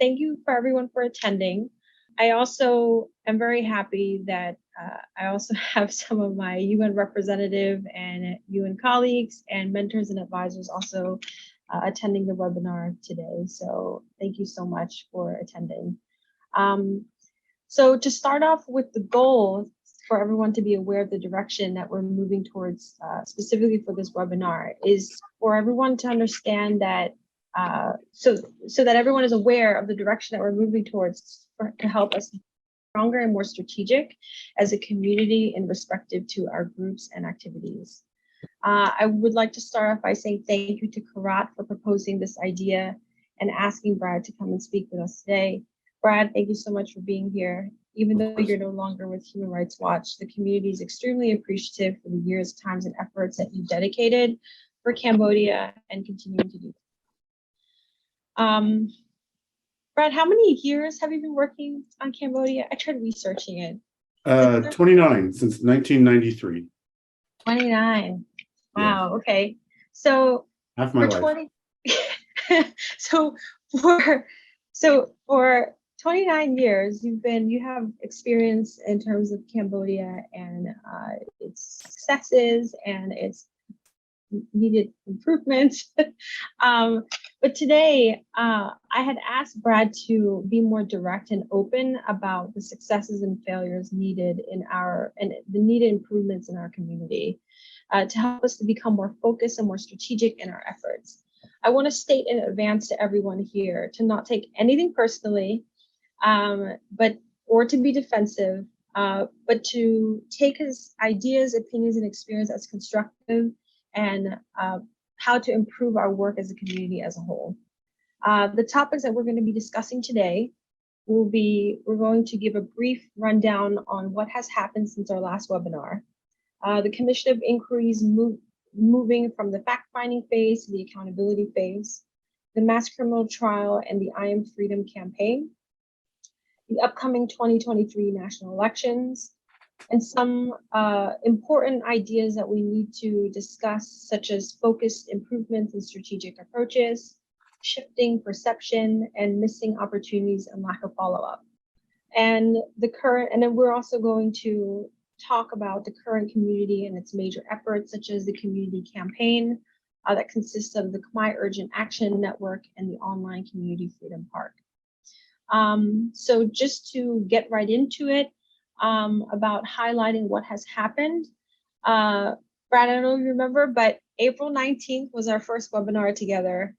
thank you for everyone for attending. I also am very happy that I also have some of my UN representative and UN colleagues and mentors and advisors also attending the webinar today. So thank you so much for attending. So to start off with the goal for everyone to be aware of the direction that we're moving towards specifically for this webinar is for everyone to understand that so that everyone is aware of the direction that we're moving towards to help us be stronger and more strategic as a community in respective to our groups and activities. I would like to start off by saying thank you to Karat for proposing this idea and asking Brad to come and speak with us today. Brad, thank you so much for being here. Even though you're no longer with Human Rights Watch, the community is extremely appreciative for the years, times, and efforts that you've dedicated for Cambodia and continuing to do. Brad, how many years have you been working on Cambodia? I tried researching it. 29 since 1993. 29. Wow. Yeah. Okay. So half my life. 20, so for 29 years, you have experience in terms of Cambodia and its successes and its needed improvements. But today, I had asked Brad to be more direct and open about the successes and failures needed and the needed improvements in our community to help us to become more focused and more strategic in our efforts. I want to state in advance to everyone here to not take anything personally, or to be defensive, but to take his ideas, opinions, and experience as constructive and how to improve our work as a community as a whole. The topics that we're going to be discussing today we're going to give a brief rundown on what has happened since our last webinar. The Commission of Inquiries moving from the fact-finding phase to the accountability phase, the mass criminal trial and the I Am Freedom campaign, the upcoming 2023 national elections, and some important ideas that we need to discuss, such as focused improvements in strategic approaches, shifting perception, and missing opportunities and lack of follow-up. And then we're also going to talk about the current community and its major efforts, such as the Khmunity Campaign that consists of the Khmer Urgent Action Network and the online Khmunity Freedom Park. So just to get right into it, about highlighting what has happened. Brad, I don't know if you remember, but April 19th was our first webinar together.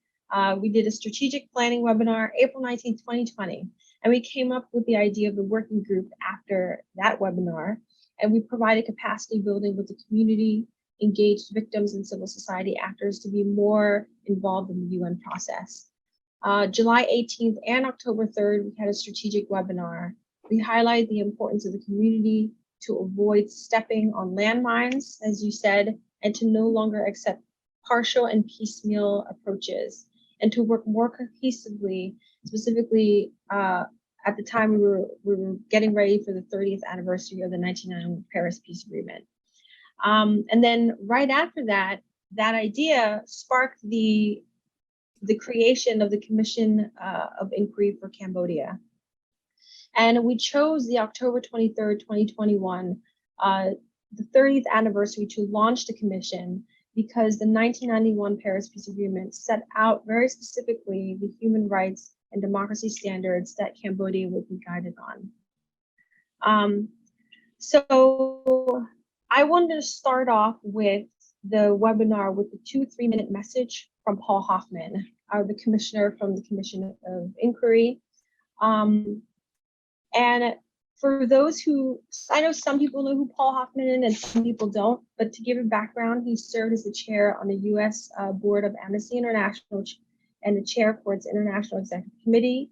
We did a strategic planning webinar, April 19th, 2020, and we came up with the idea of the working group after that webinar, and we provided capacity building with the community, engaged victims and civil society actors to be more involved in the UN process. July 18th and October 3rd, we had a strategic webinar. We highlight the importance of the community to avoid stepping on landmines, as you said, and to no longer accept partial and piecemeal approaches, and to work more cohesively, specifically at the time we were getting ready for the 30th anniversary of the 1999 Paris Peace Agreement. And then right after that, that idea sparked the creation of the Commission of Inquiry for Cambodia. And we chose the October 23rd, 2021, the 30th anniversary to launch the commission because the 1991 Paris Peace Agreement set out very specifically the human rights and democracy standards that Cambodia would be guided on. So I wanted to start off with the webinar with the 2-3-minute message from Paul Hoffman, the commissioner from the Commission of Inquiry. And for those who, I know some people know who Paul Hoffman is and some people don't, but to give a background, he served as the chair on the US board of Amnesty International and the chair for its International Executive Committee.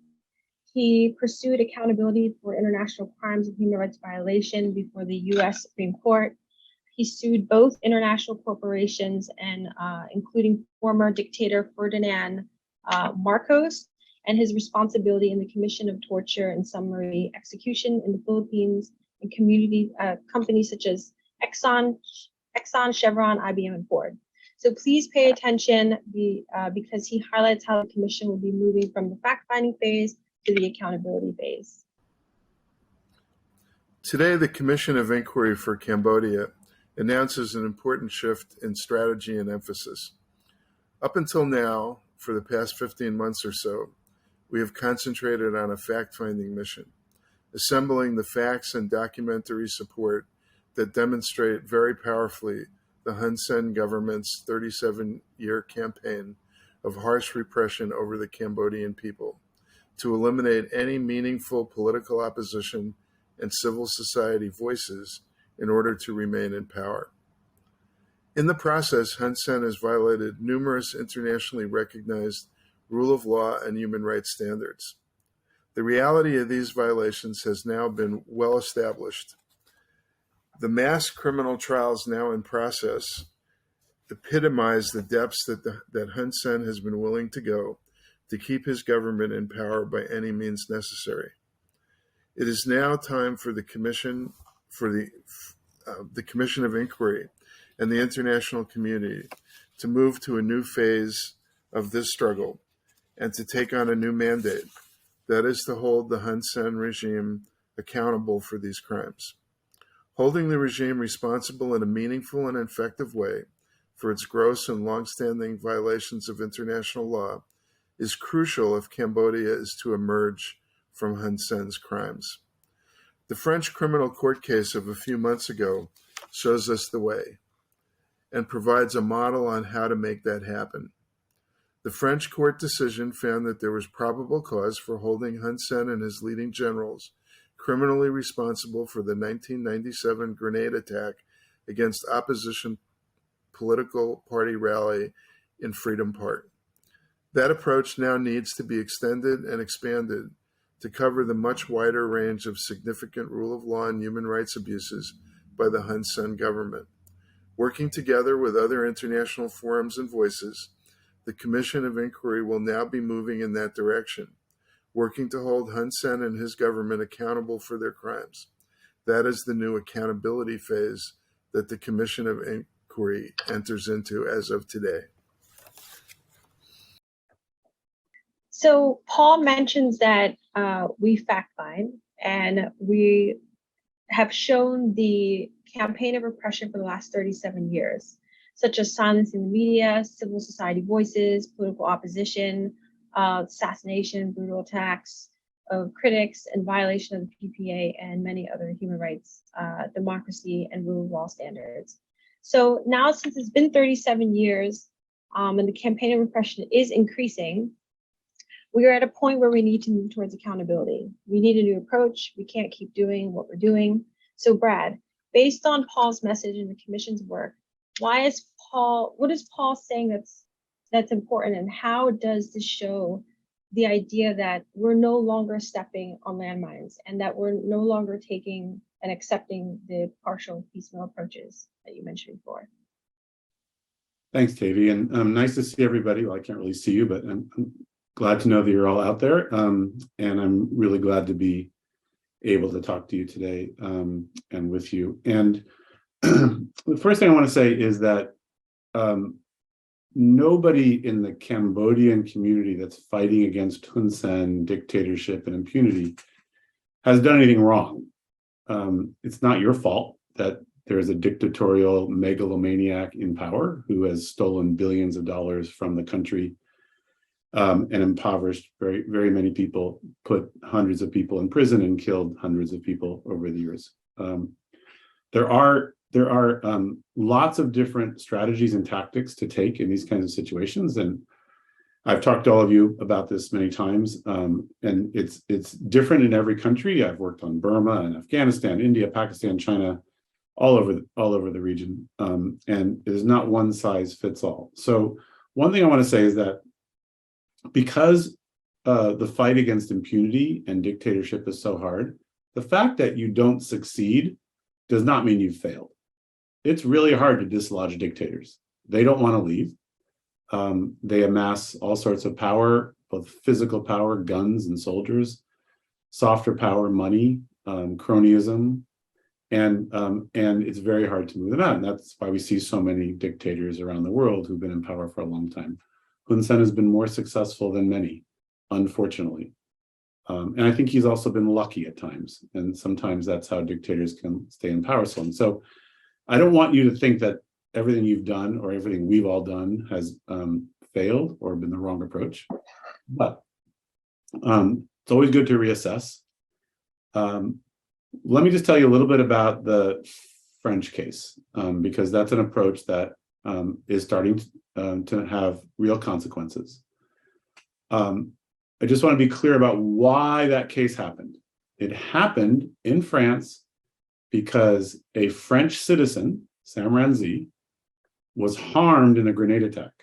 He pursued accountability for international crimes and human rights violation before the US Supreme Court. He sued both international corporations and including former dictator Ferdinand Marcos, and his responsibility in the commission of torture and summary execution in the Philippines and community companies such as Exxon, Chevron, IBM, and Ford. So please pay attention because he highlights how the commission will be moving from the fact-finding phase to the accountability phase. Today, the Commission of Inquiry for Cambodia announces an important shift in strategy and emphasis. Up until now, for the past 15 months or so, we have concentrated on a fact-finding mission, assembling the facts and documentary support that demonstrate very powerfully the Hun Sen government's 37-year campaign of harsh repression over the Cambodian people to eliminate any meaningful political opposition and civil society voices in order to remain in power. In the process, Hun Sen has violated numerous internationally recognized rule of law and human rights standards. The reality of these violations has now been well established. The mass criminal trials now in process epitomize the depths that Hun Sen has been willing to go to keep his government in power by any means necessary. It is now time for the Commission of Inquiry and the international community to move to a new phase of this struggle and to take on a new mandate, that is to hold the Hun Sen regime accountable for these crimes. Holding the regime responsible in a meaningful and effective way for its gross and long-standing violations of international law is crucial if Cambodia is to emerge from Hun Sen's crimes. The French criminal court case of a few months ago shows us the way and provides a model on how to make that happen. The French court decision found that there was probable cause for holding Hun Sen and his leading generals criminally responsible for the 1997 grenade attack against opposition political party rally in Freedom Park. That approach now needs to be extended and expanded to cover the much wider range of significant rule of law and human rights abuses by the Hun Sen government. Working together with other international forums and voices, the Commission of Inquiry will now be moving in that direction, working to hold Hun Sen and his government accountable for their crimes. That is the new accountability phase that the Commission of Inquiry enters into as of today. So Paul mentions that we fact find, and we have shown the campaign of repression for the last 37 years, such as silencing the media, civil society voices, political opposition, assassination, brutal attacks of critics, and violation of the PPA and many other human rights, democracy, and rule of law standards. So now, since it's been 37 years and the campaign of repression is increasing, we are at a point where we need to move towards accountability. We need a new approach. We can't keep doing what we're doing. So Brad, based on Paul's message and the Commission's work, what is Paul saying that's important, and how does this show the idea that we're no longer stepping on landmines and that we're no longer taking and accepting the partial piecemeal approaches that you mentioned before? Thanks, Tavi, and nice to see everybody. Well, I can't really see you, but I'm glad to know that you're all out there, and I'm really glad to be able to talk to you today and with you. And the first thing I want to say is that nobody in the Cambodian community that's fighting against Hun Sen dictatorship and impunity has done anything wrong. It's not your fault that there's a dictatorial megalomaniac in power who has stolen billions of dollars from the country and impoverished very, very many people, put hundreds of people in prison, and killed hundreds of people over the years. There are lots of different strategies and tactics to take in these kinds of situations, and I've talked to all of you about this many times, and it's different in every country. I've worked on Burma and Afghanistan, India, Pakistan, China, all over the region, and it is not one size fits all. So one thing I want to say is that because the fight against impunity and dictatorship is so hard, the fact that you don't succeed does not mean you've failed. It's really hard to dislodge dictators. They don't want to leave. They amass all sorts of power, both physical power, guns and soldiers, softer power, money, cronyism, and it's very hard to move them out. And that's why we see so many dictators around the world who've been in power for a long time. Hun Sen has been more successful than many, unfortunately. And I think he's also been lucky at times. And sometimes that's how dictators can stay in power so long. So I don't want you to think that everything you've done or everything we've all done has failed or been the wrong approach. But it's always good to reassess. Let me just tell you a little bit about the French case, because that's an approach that is starting to have real consequences. I just want to be clear about why that case happened. It happened in France because a French citizen, Sam Ranzi, was harmed in a grenade attack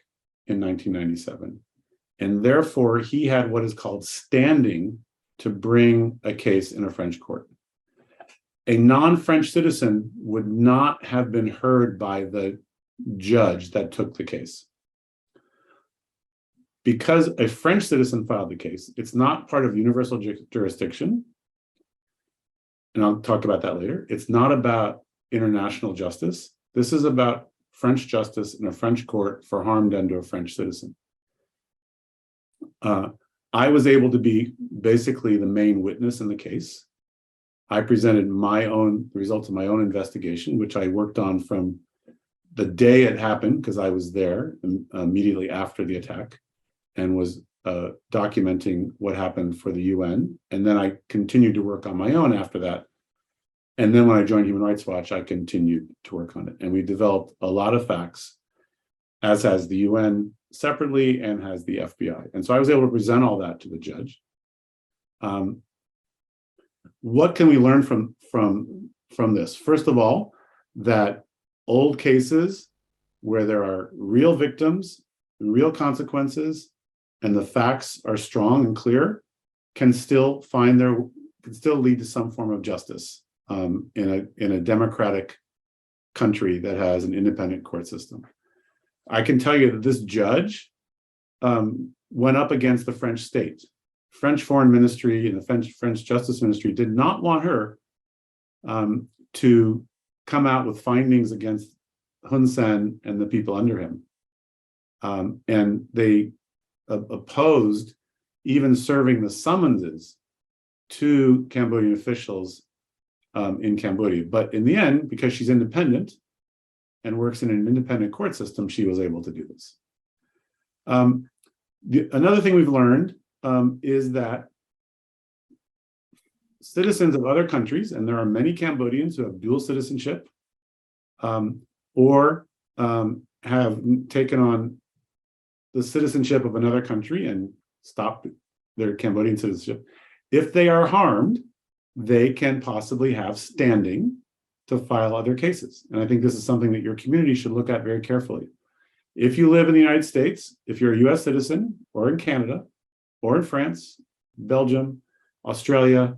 in 1997. And therefore, he had what is called standing to bring a case in a French court. A non-French citizen would not have been heard by the judge that took the case. Because a French citizen filed the case, it's not part of universal jurisdiction. And I'll talk about that later. It's not about international justice. This is about French justice in a French court for harm done to a French citizen. I was able to be basically the main witness in the case. I presented the results of my own investigation, which I worked on from the day it happened, because I was there immediately after the attack and was documenting what happened for the UN. And then I continued to work on my own after that. And then when I joined Human Rights Watch, I continued to work on it. And we developed a lot of facts, as has the UN separately and has the FBI. And so I was able to present all that to the judge. What can we learn from this? First of all, that old cases where there are real victims, real consequences, and the facts are strong and clear, can still lead to some form of justice in a democratic country that has an independent court system. I can tell you that this judge went up against the French state. French Foreign Ministry and the French Justice Ministry did not want her to come out with findings against Hun Sen and the people under him. And they opposed even serving the summonses to Cambodian officials in Cambodia. But in the end, because she's independent and works in an independent court system, she was able to do this. Another thing we've learned is that citizens of other countries, and there are many Cambodians who have dual citizenship or have taken on the citizenship of another country and stopped their Cambodian citizenship. If they are harmed, they can possibly have standing to file other cases. And I think this is something that your community should look at very carefully. If you live in the United States, if you're a US citizen, or in Canada, or in France, Belgium, Australia,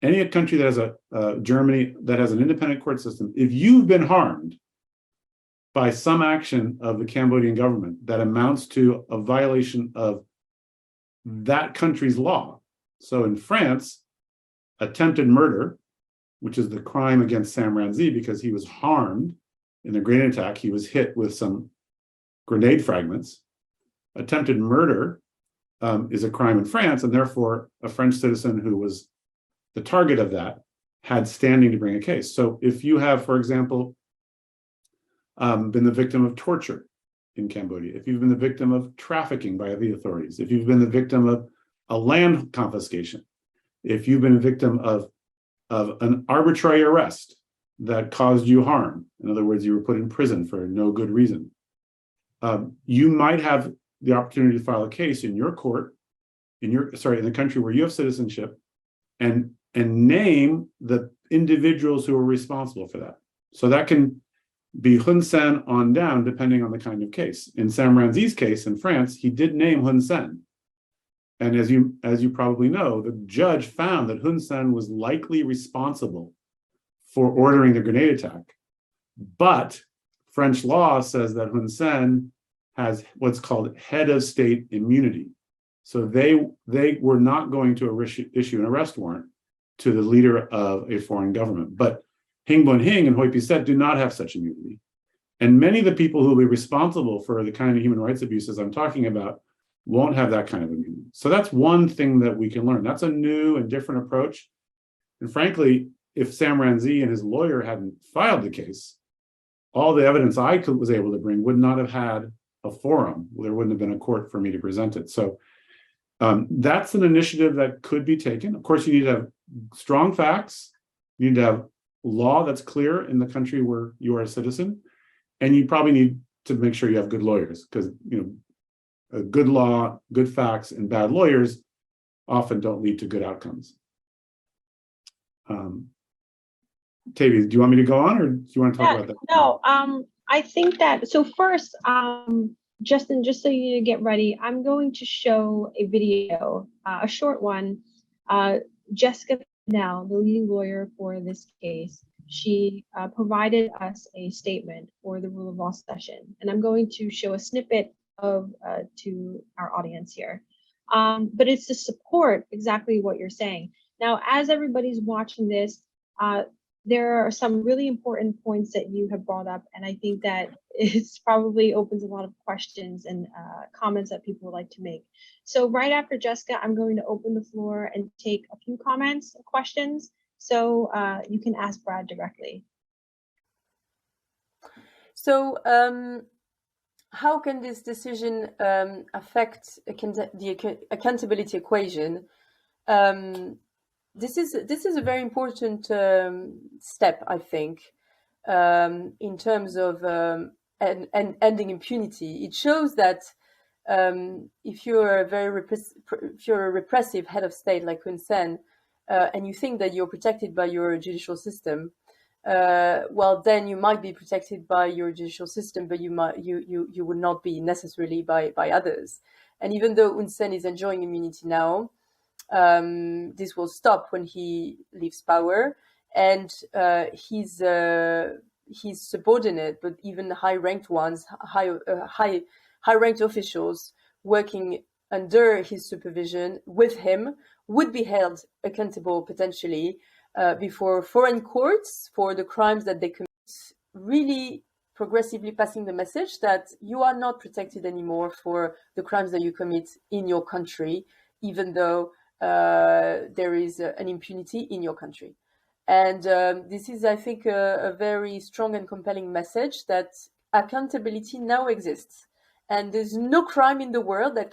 any country that has Germany that has an independent court system, if you've been harmed by some action of the Cambodian government that amounts to a violation of that country's law. So in France, attempted murder, which is the crime against Sam Ranzi because he was harmed in the grenade attack, he was hit with some grenade fragments. Attempted murder is a crime in France, and therefore a French citizen who was the target of that had standing to bring a case. So if you have, for example, been the victim of torture in Cambodia, if you've been the victim of trafficking by the authorities, if you've been the victim of a land confiscation, if you've been a victim of an arbitrary arrest that caused you harm, in other words, you were put in prison for no good reason, you might have the opportunity to file a case in your court, in the country where you have citizenship, and name the individuals who are responsible for that. So that can be Hun Sen on down, depending on the kind of case. In Sam Ranzi's case in France, he did name Hun Sen. And as you probably know, the judge found that Hun Sen was likely responsible for ordering the grenade attack. But French law says that Hun Sen has what's called head of state immunity. So they were not going to issue an arrest warrant to the leader of a foreign government. But Hing Bun Hing and Hoi Piset do not have such immunity. And many of the people who will be responsible for the kind of human rights abuses I'm talking about won't have that kind of immunity. So that's one thing that we can learn. That's a new and different approach. And frankly, if Sam Ranzi and his lawyer hadn't filed the case, all the evidence I was able to bring would not have had a forum. There wouldn't have been a court for me to present it. So that's an initiative that could be taken. Of course, you need to have strong facts. You need to have law that's clear in the country where you are a citizen. And you probably need to make sure you have good lawyers, because a good law, good facts, and bad lawyers often don't lead to good outcomes. Tavy, do you want me to go on, or do you want to talk about that? No, I think that, so first, Justin, just so you get ready, I'm going to show a video, a short one. Jessica Now, the leading lawyer for this case, she provided us a statement for the rule of law session, and I'm going to show a snippet of to our audience here. But it's to support exactly what you're saying. Now, as everybody's watching this, there are some really important points that you have brought up, and I think that it probably opens a lot of questions and comments that people would like to make. So right after Jessica, I'm going to open the floor and take a few comments, questions, so you can ask Brad directly. So how can this decision affect the accountability equation? This is a very important step, I think, in terms of ending impunity. It shows that if you're a repressive head of state like Hun Sen, and you think that you're protected by your judicial system, well, then you might be protected by your judicial system, but you would not be necessarily by others. And even though Hun Sen is enjoying immunity now, this will stop when he leaves power, and his subordinate, but even high-ranked ones, high-ranked officials working under his supervision with him would be held accountable potentially before foreign courts for the crimes that they commit, really progressively passing the message that you are not protected anymore for the crimes that you commit in your country, even though there is an impunity in your country. And this is, I think, a very strong and compelling message that accountability now exists. And there's no crime in the world that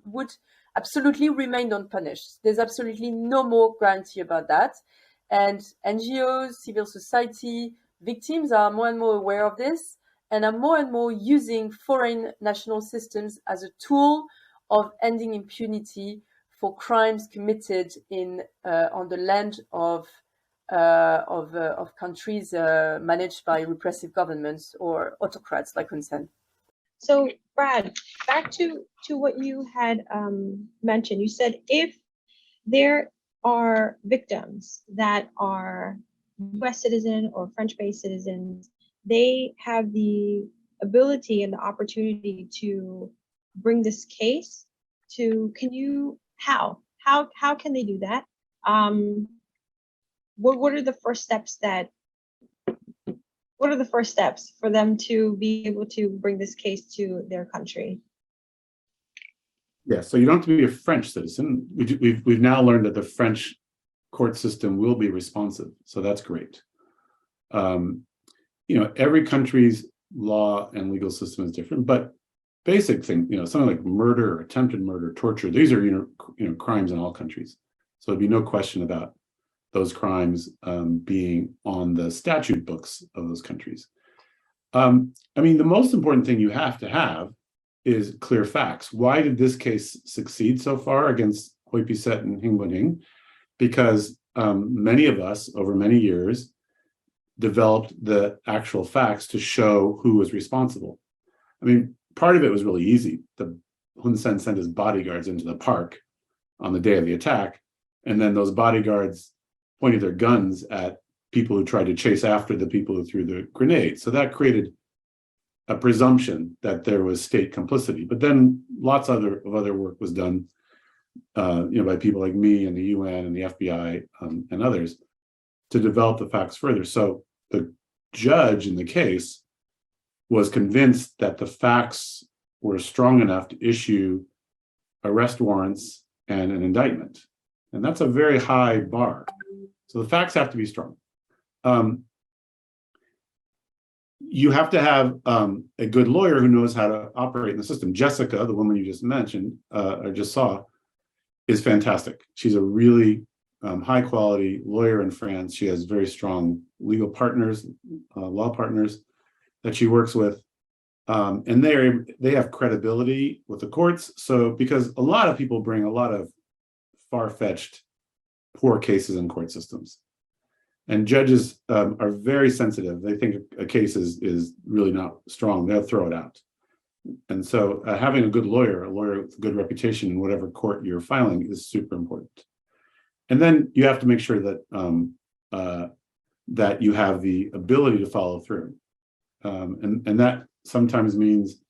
would absolutely remain unpunished. There's absolutely no more guarantee about that. And NGOs, civil society, victims are more and more aware of this, and are more and more using foreign national systems as a tool of ending impunity for crimes committed on the land of countries managed by repressive governments or autocrats like Hun Sen. So, Brad, back to what you had mentioned. You said if there are victims that are US citizen or French-based citizens, they have the ability and the opportunity to bring this case to, how can they do that? What are the first steps for them to be able to bring this case to their country? Yeah, so you don't have to be a French citizen. We've now learned that the French court system will be responsive, so that's great. Every country's law and legal system is different, but basic thing, something like murder, attempted murder, torture, these are crimes in all countries. So there'd be no question about those crimes being on the statute books of those countries. The most important thing you have to have is clear facts. Why did this case succeed so far against Hoi Piset and Hing Buning? Because many of us over many years developed the actual facts to show who was responsible. Part of it was really easy. The Hun Sen sent his bodyguards into the park on the day of the attack, and then those bodyguards pointed their guns at people who tried to chase after the people who threw the grenades. So that created a presumption that there was state complicity. But then lots of other work was done, by people like me and the UN and the FBI and others to develop the facts further. So the judge in the case was convinced that the facts were strong enough to issue arrest warrants and an indictment. And that's a very high bar. So the facts have to be strong. You have to have a good lawyer who knows how to operate in the system. Jessica, the woman you just mentioned, or just saw, is fantastic. She's a really high quality lawyer in France. She has very strong legal partners, law partners that she works with. And they have credibility with the courts. So because a lot of people bring a lot of far-fetched, poor cases in court systems. And judges are very sensitive. They think a case is really not strong. They'll throw it out. And so having a good lawyer, a lawyer with a good reputation in whatever court you're filing is super important. And then you have to make sure that that you have the ability to follow through. And that sometimes means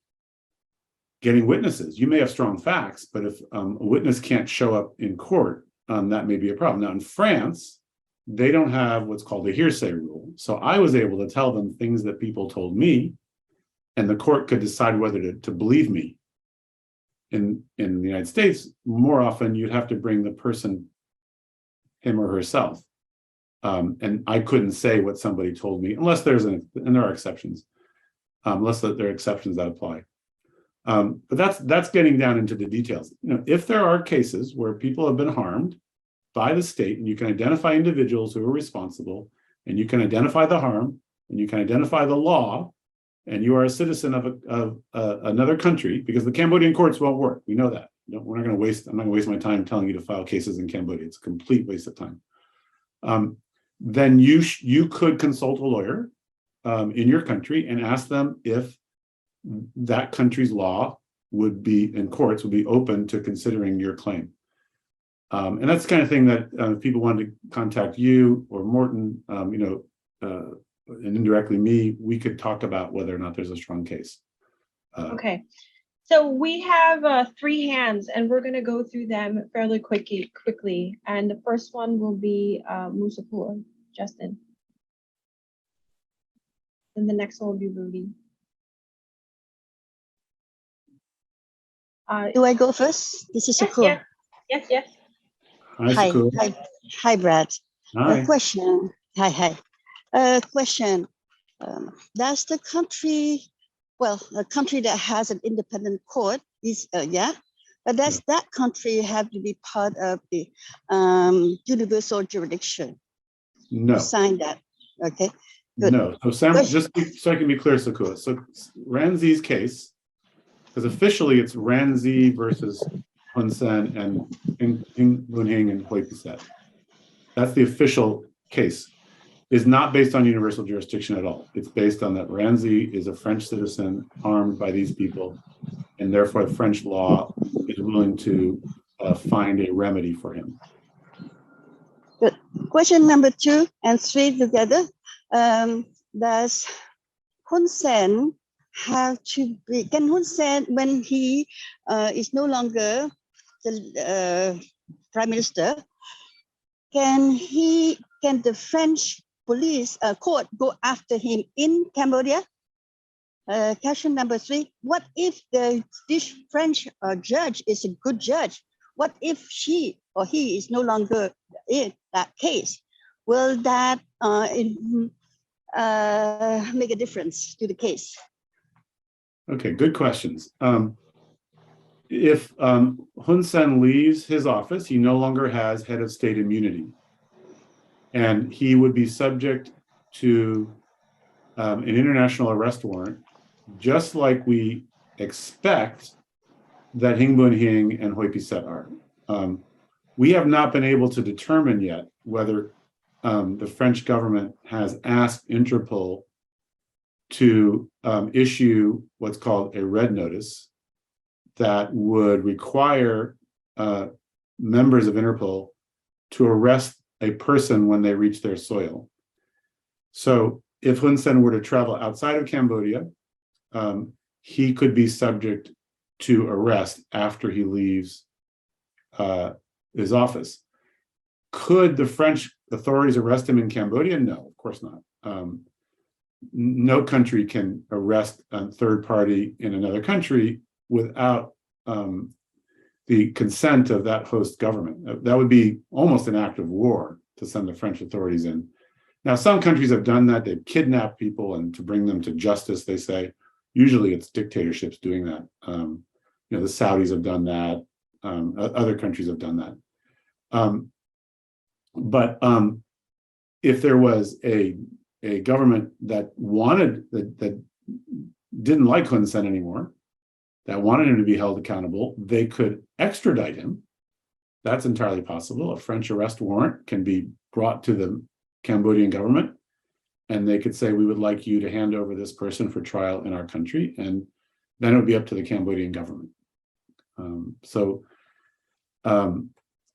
getting witnesses. You may have strong facts, but if a witness can't show up in court, that may be a problem. Now in France, they don't have what's called a hearsay rule. So I was able to tell them things that people told me, and the court could decide whether to believe me. In the United States, more often you'd have to bring the person, him or herself. And I couldn't say what somebody told me, unless and there are exceptions, unless there are exceptions that apply. But that's getting down into the details. If there are cases where people have been harmed by the state, and you can identify individuals who are responsible, and you can identify the harm, and you can identify the law, and you are a citizen of another country, because the Cambodian courts won't work. We know that. I'm not going to waste my time telling you to file cases in Cambodia. It's a complete waste of time. Then you could consult a lawyer in your country and ask them if that country's law and courts would be open to considering your claim. And that's the kind of thing that if people wanted to contact you or Morton, and indirectly me, we could talk about whether or not there's a strong case. Okay. So we have 3 hands, and we're going to go through them fairly quickly. And the first one will be Musapur, Justin. And the next one will be Rudy. Do I go first? This is Sakur. Yes. Hi, Sakur. hi, Brad. Hi. A question. Hi. Question. Does the country, a country that has an independent court is, but does that country have to be part of the universal jurisdiction? No. To sign that. Okay. Good. No. So Sam, just so I can be clear, Sakur. So Ranzi's case, because officially it's Ranzi versus Hun Sen and Khmunity and Hoypiset. That's the official case. Is not based on universal jurisdiction at all. It's based on that Ranzi is a French citizen harmed by these people, and therefore French law is willing to find a remedy for him. Good. Question number 2 and 3 together. Does Hun Sen have to be, can Hun Sen, when he is no longer the prime minister, can the French police court go after him in Cambodia? Question number 3, what if this French judge is a good judge? What if she or he is no longer in that case? Will that make a difference to the case? Okay, good questions. If Hun Sen leaves his office, he no longer has head of state immunity. And he would be subject to an international arrest warrant, just like we expect that Khmunity and Hoypiset are. We have not been able to determine yet whether the French government has asked Interpol to issue what's called a red notice that would require members of Interpol to arrest a person when they reach their soil. So if Hun Sen were to travel outside of Cambodia, he could be subject to arrest after he leaves his office. Could the French authorities arrest him in Cambodia? No, of course not. No country can arrest a third party in another country without the consent of that host government. That would be almost an act of war to send the French authorities in. Now, some countries have done that. They've kidnapped people, and to bring them to justice, they say. Usually it's dictatorships doing that. The Saudis have done that. Other countries have done that. But if there was a government that that didn't like Hun Sen anymore, that wanted him to be held accountable, they could extradite him. That's entirely possible. A French arrest warrant can be brought to the Cambodian government, and they could say, we would like you to hand over this person for trial in our country, and then it would be up to the Cambodian government.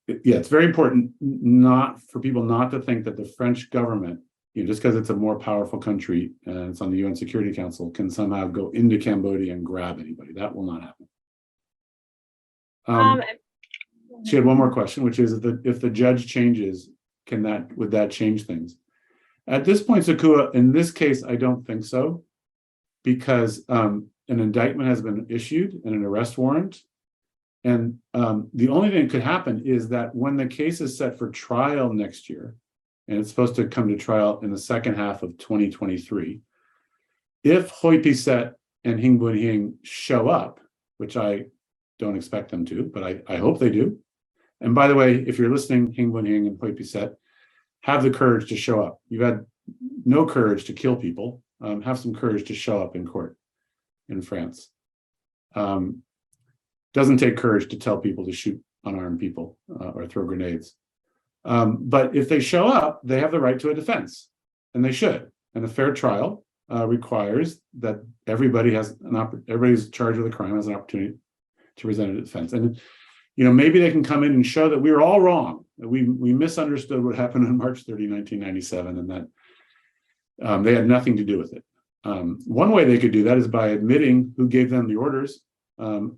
It's very important not for people not to think that the French government, just because it's a more powerful country and it's on the UN Security Council, can somehow go into Cambodia and grab anybody. That will not happen. She had one more question, which is if the judge changes, would that change things? At this point, Sakua, in this case, I don't think so, because an indictment has been issued and an arrest warrant. And the only thing that could happen is that when the case is set for trial next year, and it's supposed to come to trial in the second half of 2023, if Hoi Piset and Hing Bun Hing show up, which I don't expect them to, but I hope they do. And by the way, if you're listening, Hing Bun Hing and Hoi Piset, have the courage to show up. You've had no courage to kill people. Have some courage to show up in court in France. Doesn't take courage to tell people to shoot unarmed people or throw grenades. But if they show up, they have the right to a defense, and they should. And a fair trial requires that everybody's charged with a crime has an opportunity to present a defense. And maybe they can come in and show that we were all wrong, that we misunderstood what happened on March 30, 1997, and that they had nothing to do with it. One way they could do that is by admitting who gave them the orders. And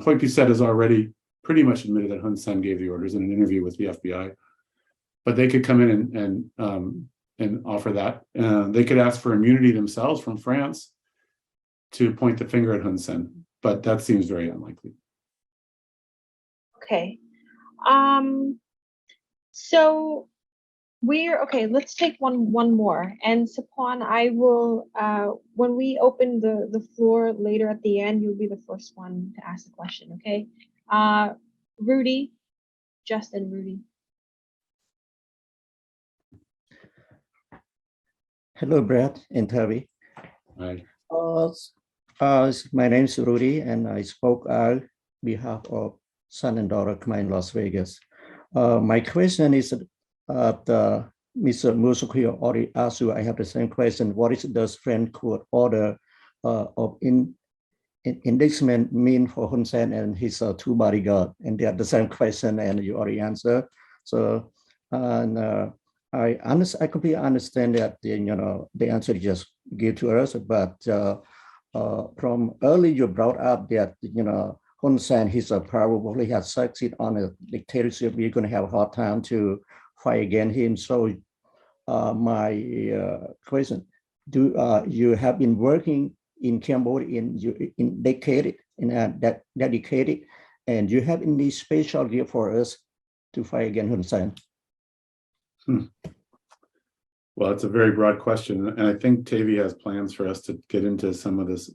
Hoi Piset has already pretty much admitted that Hun Sen gave the orders in an interview with the FBI. But they could come in and offer that. They could ask for immunity themselves from France to point the finger at Hun Sen, but that seems very unlikely. Okay. So let's take one more. And Sapan, I will, when we open the floor later at the end, you'll be the first one to ask the question, okay? Rudy, Justin, Rudy. Hello, Brad and Terry. Right. My name is Rudy, and I spoke on behalf of son and daughter Khmer in Las Vegas. My question is, Mr. Musukio already asked you, I have the same question. What is the French court order of indictment mean for Hun Sen and his two bodyguards? And they have the same question, and you already answered. So, I completely understand that the answer you just gave to us, but from early you brought up that Hun Sen, he's probably has succeeded on a dictatorship. We're going to have a hard time to fight against him. So my question: do you have been working in Cambodia in dedicated, and you have any special gift for us to fight against Hun Sen? Well, it's a very broad question, and I think Tavi has plans for us to get into some of this,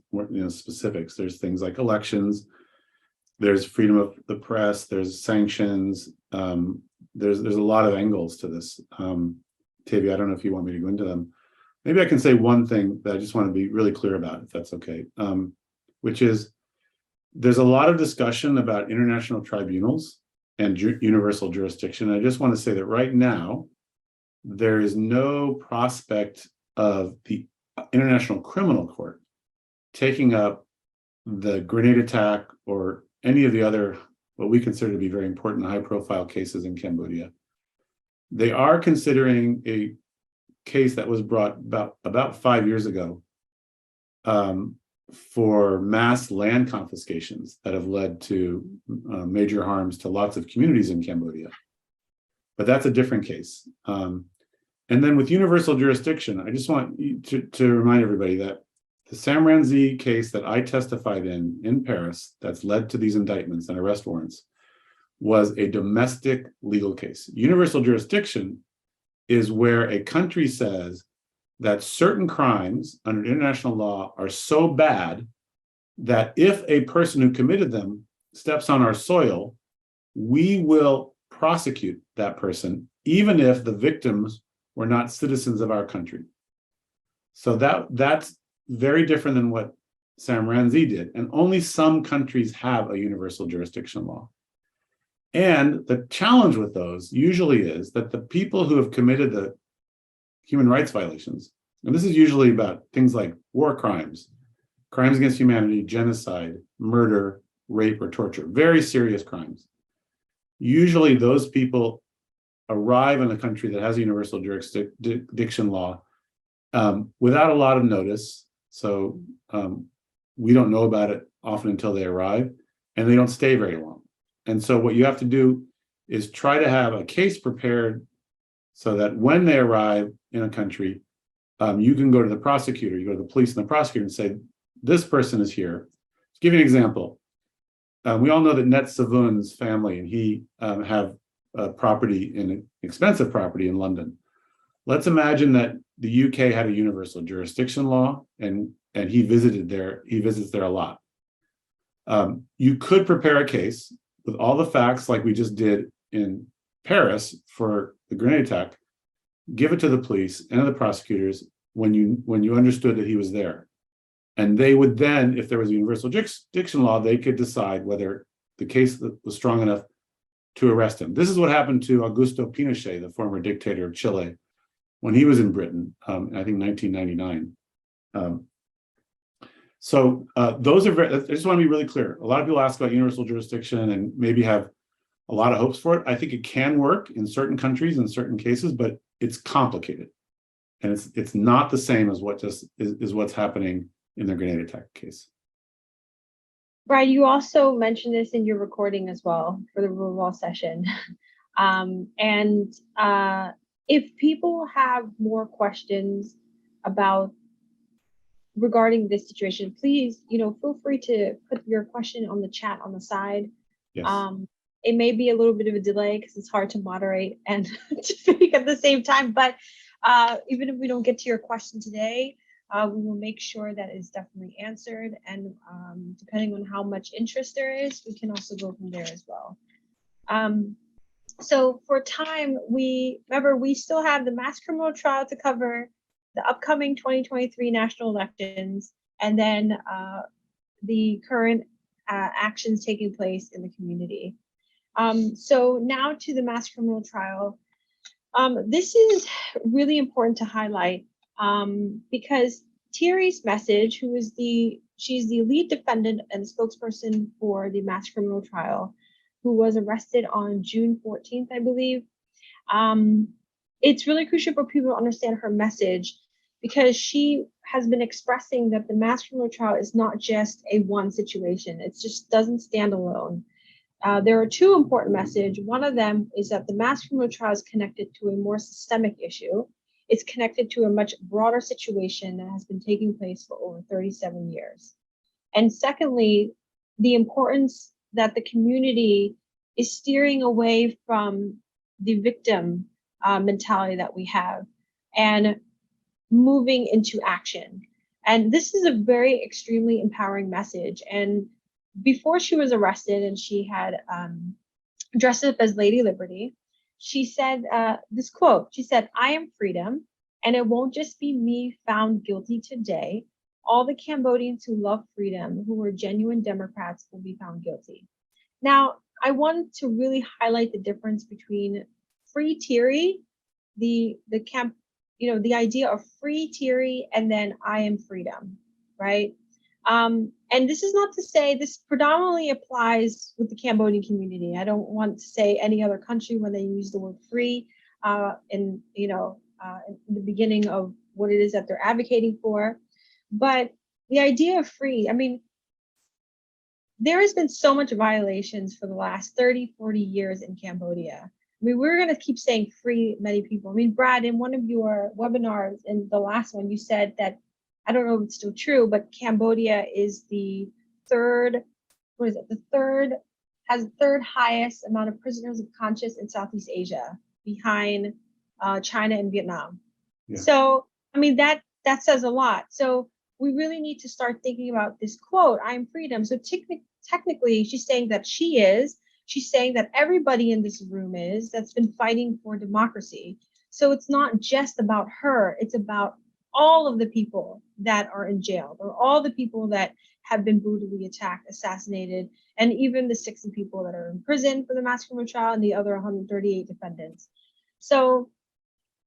specifics. There's things like elections, there's freedom of the press, there's sanctions. There's a lot of angles to this. Tavi, I don't know if you want me to go into them. Maybe I can say one thing that I just want to be really clear about, if that's okay, which is there's a lot of discussion about international tribunals and universal jurisdiction. I just want to say that right now, there is no prospect of the International Criminal Court taking up the grenade attack or any of the other, what we consider to be very important high-profile cases in Cambodia. They are considering a case that was brought about 5 years ago for mass land confiscations that have led to major harms to lots of communities in Cambodia. But that's a different case. And then with universal jurisdiction, I just want to remind everybody that The Sam Rainsy case that I testified in Paris, that's led to these indictments and arrest warrants, was a domestic legal case. Universal jurisdiction is where a country says that certain crimes under international law are so bad that if a person who committed them steps on our soil, we will prosecute that person, even if the victims were not citizens of our country. So that's very different than what Sam Rainsy did. And only some countries have a universal jurisdiction law. And the challenge with those usually is that the people who have committed the human rights violations, and this is usually about things like war crimes, crimes against humanity, genocide, murder, rape, or torture, very serious crimes. Usually those people arrive in a country that has a universal jurisdiction law without a lot of notice. So we don't know about it often until they arrive, and they don't stay very long. And so what you have to do is try to have a case prepared so that when they arrive in a country, you can go to the prosecutor, you go to the police and the prosecutor and say, this person is here. To give you an example, we all know that Net Savun's family, and he have property, expensive property in London. Let's imagine that the UK had a universal jurisdiction law, and he visits there a lot. You could prepare a case with all the facts like we just did in Paris for the grenade attack, give it to the police and the prosecutors when you understood that he was there. And they would then, if there was a universal jurisdiction law, they could decide whether the case was strong enough to arrest him. This is what happened to Augusto Pinochet, the former dictator of Chile, when he was in Britain, I think 1999. Those are I just want to be really clear. A lot of people ask about universal jurisdiction and maybe have a lot of hopes for it. I think it can work in certain countries, in certain cases, but it's complicated. And it's not the same as what's happening in the grenade attack case. Brad, you also mentioned this in your recording as well for the rule of law session. If people have more questions regarding this situation, please, feel free to put your question on the chat on the side. Yes. It may be a little bit of a delay because it's hard to moderate and to speak at the same time, but even if we don't get to your question today, we will make sure that it's definitely answered. And depending on how much interest there is, we can also go from there as well. So for time, we still have the mass criminal trial to cover, the upcoming 2023 national elections, and then the current actions taking place in the community. So now to the mass criminal trial. This is really important to highlight because Thierry's message, she's the lead defendant and spokesperson for the mass criminal trial, who was arrested on June 14th, I believe. It's really crucial for people to understand her message because she has been expressing that the mass criminal trial is not just a one situation. It just doesn't stand alone. There are two important messages. One of them is that the mass criminal trial is connected to a more systemic issue. It's connected to a much broader situation that has been taking place for over 37 years. And secondly, the importance that the community is steering away from the victim mentality that we have and moving into action. And this is a very extremely empowering message. And before she was arrested and she had dressed up as Lady Liberty, she said this quote, she said, "I am freedom, and it won't just be me found guilty today. All the Cambodians who love freedom, who are genuine Democrats, will be found guilty." Now, I want to really highlight the difference between free Thierry, the idea of free Thierry, and then I am freedom, right? And this is not to say this predominantly applies with the Cambodian community. I don't want to say any other country when they use the word free in the beginning of what it is that they're advocating for. But the idea of free, I mean, there has been so much violations for the last 30, 40 years in Cambodia. I mean, we're going to keep saying free many people. I mean, Brad, in one of your webinars, in the last one, you said that I don't know if it's still true, but Cambodia is the third, has the third highest amount of prisoners of conscience in Southeast Asia, behind China and Vietnam. Yeah. So, I mean, that says a lot. So we really need to start thinking about this quote, "I'm freedom." So technically, she's saying that she's saying that everybody in this room that's been fighting for democracy. So it's not just about her, it's about all of the people that are in jail, or all the people that have been brutally attacked, assassinated, and even the 60 people that are in prison for the mass criminal trial and the other 138 defendants. So,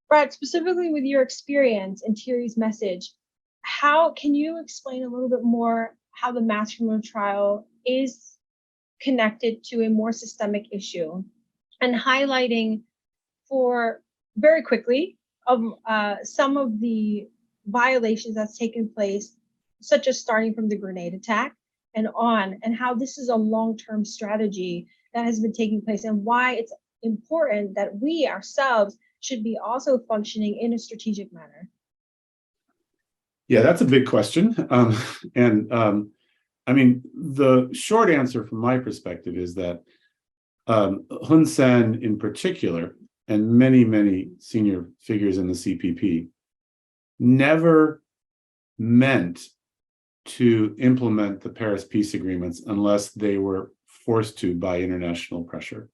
Brad, specifically with your experience and Thierry's message, how can you explain a little bit more how the mass criminal trial is connected to a more systemic issue, and highlighting for very quickly of some of the violations that's taken place, such as starting from the grenade attack and on, and how this is a long-term strategy that has been taking place, and why it's important that we ourselves should be also functioning in a strategic manner? Yeah, that's a big question. I mean, the short answer from my perspective is that Hun Sen in particular, and many, many senior figures in the CPP, never meant to implement the Paris peace agreements unless they were forced to by international pressure.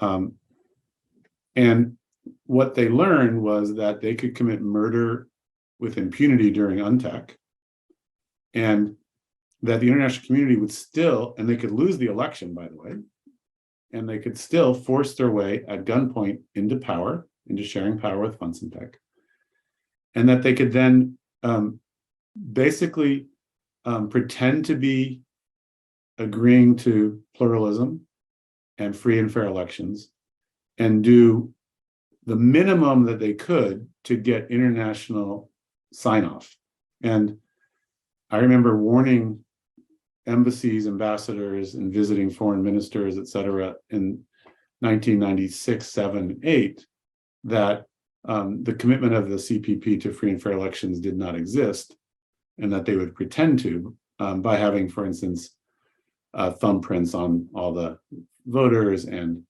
And what they learned was that they could commit murder with impunity during UNTAC, and that the international community would still, and they could lose the election, by the way, and they could still force their way at gunpoint into power, into sharing power with Hun Sen, and that they could then basically pretend to be agreeing to pluralism and free and fair elections, and do the minimum that they could to get international sign-off. And I remember warning embassies, ambassadors, and visiting foreign ministers, et cetera, in 1996, 7, 8, that the commitment of the CPP to free and fair elections did not exist, and that they would pretend to by having, for instance, thumbprints on all the voters, and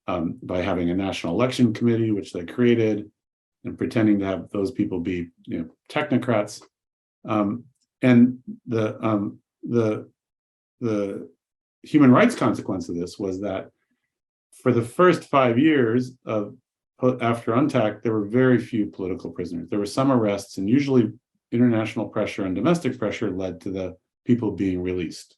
by having a national election committee, which they created, and pretending to have those people be, technocrats. And the human rights consequence of this was that for the first 5 years after UNTAC, there were very few political prisoners. There were some arrests, and usually international pressure and domestic pressure led to the people being released.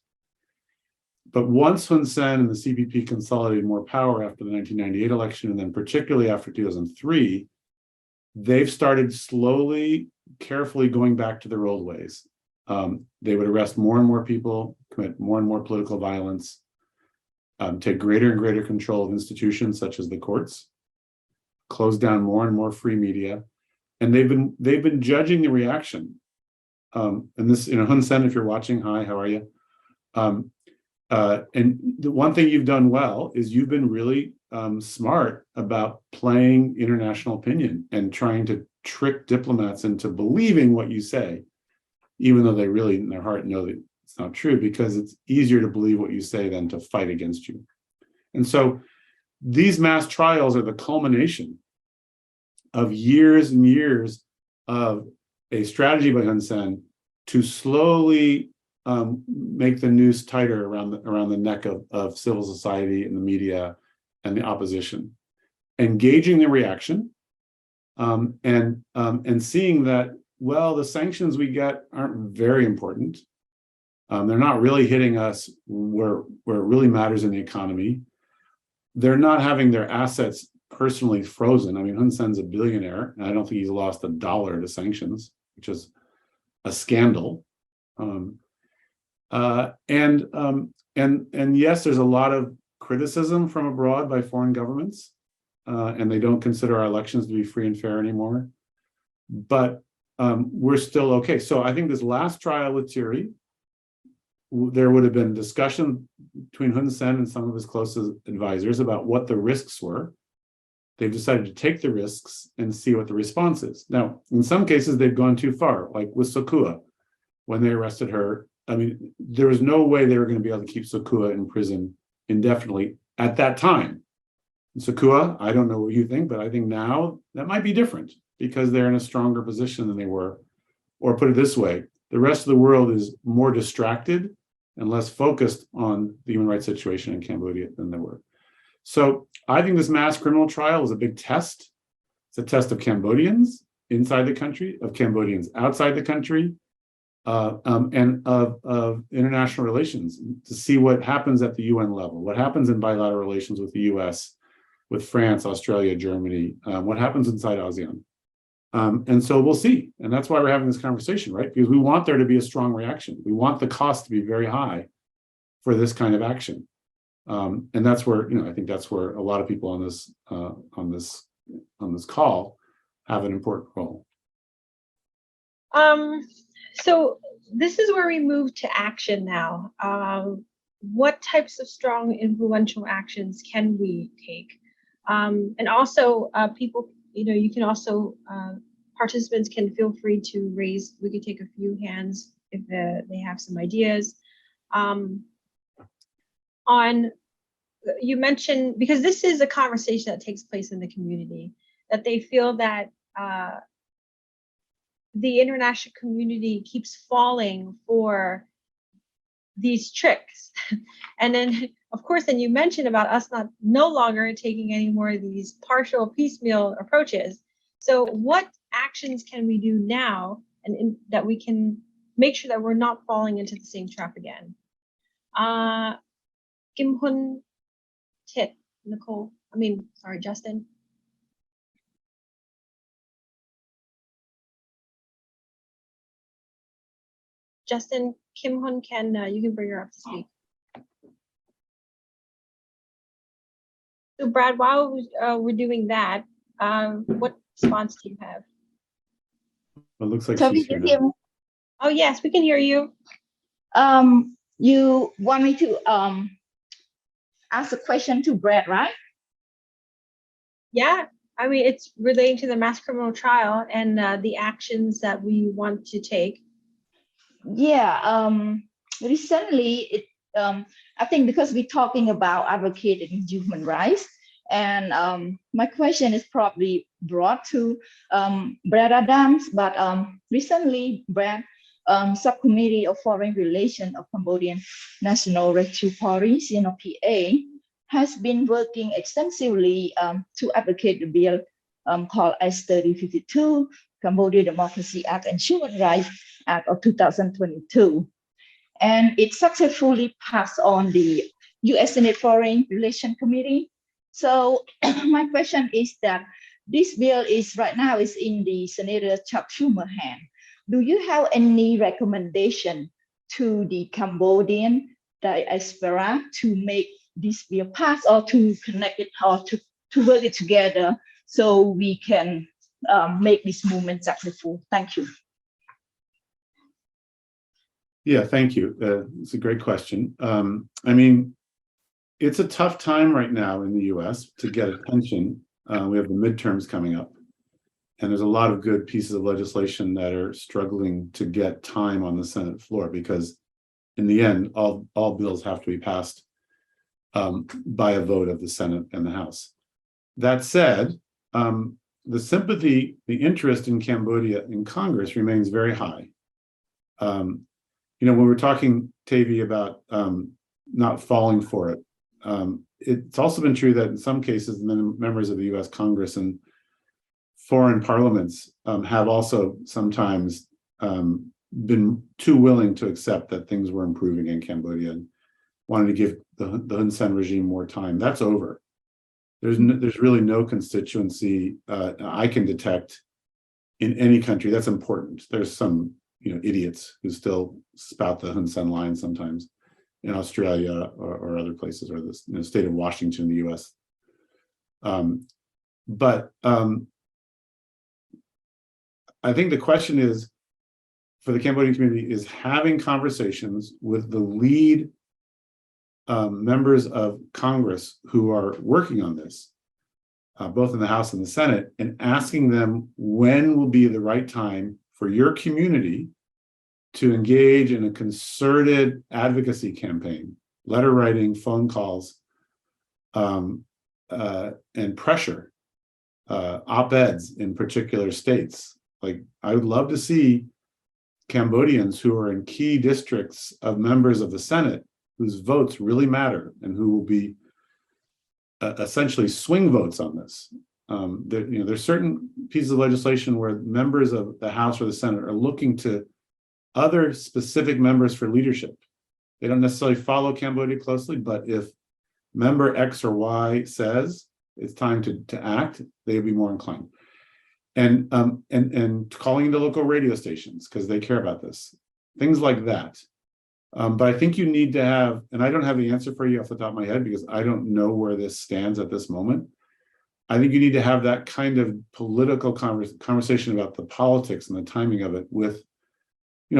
But once Hun Sen and the CPP consolidated more power after the 1998 election, and then particularly after 2003, they've started slowly, carefully going back to their old ways. They would arrest more and more people, commit more and more political violence, take greater and greater control of institutions such as the courts, close down more and more free media, and they've been judging the reaction. And this, Hun Sen, if you're watching, hi, how are you? And the one thing you've done well is you've been really smart about playing international opinion and trying to trick diplomats into believing what you say, even though they really in their heart know that it's not true, because it's easier to believe what you say than to fight against you. And so these mass trials are the culmination of years and years of a strategy by Hun Sen to slowly make the noose tighter around the neck of civil society and the media and the opposition, engaging the reaction, and seeing that, well, the sanctions we get aren't very important. They're not really hitting us where it really matters in the economy. They're not having their assets personally frozen. I mean, Hun Sen's a billionaire, and I don't think he's lost $1 to sanctions, which is a scandal. And yes, there's a lot of criticism from abroad by foreign governments, and they don't consider our elections to be free and fair anymore. But we're still okay. So I think this last trial with Thierry, there would have been discussion between Hun Sen and some of his closest advisors about what the risks were. they've decided to take the risks and see what the response is. Now, in some cases, they've gone too far, like with Sokua. When they arrested her, I mean, there was no way they were going to be able to keep Sokua in prison indefinitely at that time. Sokua, I don't know what you think, but I think now that might be different because they're in a stronger position than they were. Or put it this way, the rest of the world is more distracted and less focused on the human rights situation in Cambodia than they were. So I think this mass criminal trial is a big test. It's a test of Cambodians inside the country, of Cambodians outside the country, and of international relations to see what happens at the UN level, what happens in bilateral relations with the US, with France, Australia, Germany, what happens inside ASEAN. And so we'll see. And that's why we're having this conversation, right? Because we want there to be a strong reaction. We want the cost to be very high for this kind of action. And that's where, I think that's where a lot of people on this call have an important role. So this is where we move to action now. What types of strong, influential actions can we take? And also, people, you can also, participants can feel free to raise, we could take a few hands if they have some ideas. You mentioned, because this is a conversation that takes place in the community, that they feel that the international community keeps falling for these tricks. And then, of course, then you mentioned about us no longer taking any more of these partial piecemeal approaches. So what actions can we do now and that we can make sure that we're not falling into the same trap again? Kim Hun Tit, Justin. Justin, Kim Hun you can bring her up to speak. So Brad, while we're doing that, what response do you have? It looks like So she's you here hear now. me? Oh yes, we can hear you. You want me to ask a question to Brad, right? Yeah, I mean, it's relating to the mass criminal trial and the actions that we want to take. Yeah. Recently, I think because we're talking about advocating human rights, and my question is probably brought to Brad Adams, but recently, Brad, Subcommittee of Foreign Relations of Cambodian National Rescue Party, CNRPA, has been working extensively to advocate the bill called S3052, Cambodia Democracy Act and Human Rights Act of 2022. And it successfully passed on the U.S. Senate Foreign Relations Committee. So my question is that this bill is right now is in the Senator Chuck Schumer's hand. Do you have any recommendation to the Cambodian diaspora to make this bill pass, or to connect it, or to work it together so we can make this movement successful? Thank you. Yeah, thank you. It's a great question. I mean, it's a tough time right now in the US to get attention. We have the midterms coming up, and there's a lot of good pieces of legislation that are struggling to get time on the Senate floor, because in the end, all bills have to be passed by a vote of the Senate and the House. That said, the sympathy, the interest in Cambodia in Congress remains very high. When we're talking, Tavi, about not falling for it, it's also been true that in some cases, members of the US Congress and foreign parliaments have also sometimes been too willing to accept that things were improving in Cambodia and wanted to give the Hun Sen regime more time. That's over. There's really no constituency I can detect in any country that's important. There's some idiots who still spout the Hun Sen line sometimes in Australia or other places, or the state of Washington in the US. But I think the question is, for the Cambodian community, is having conversations with the lead members of Congress who are working on this, both in the House and the Senate, and asking them when will be the right time for your community to engage in a concerted advocacy campaign, letter writing, phone calls, and pressure, op-eds in particular states. Like, I would love to see Cambodians who are in key districts of members of the Senate whose votes really matter and who will be essentially swing votes on this. There's certain pieces of legislation where members of the House or the Senate are looking to other specific members for leadership. They don't necessarily follow Cambodia closely, but if member X or Y says it's time to act, they'd be more inclined. And calling into local radio stations because they care about this, things like that. But I think you need to have, and I don't have the answer for you off the top of my head because I don't know where this stands at this moment. I think you need to have that kind of political conversation about the politics and the timing of it with,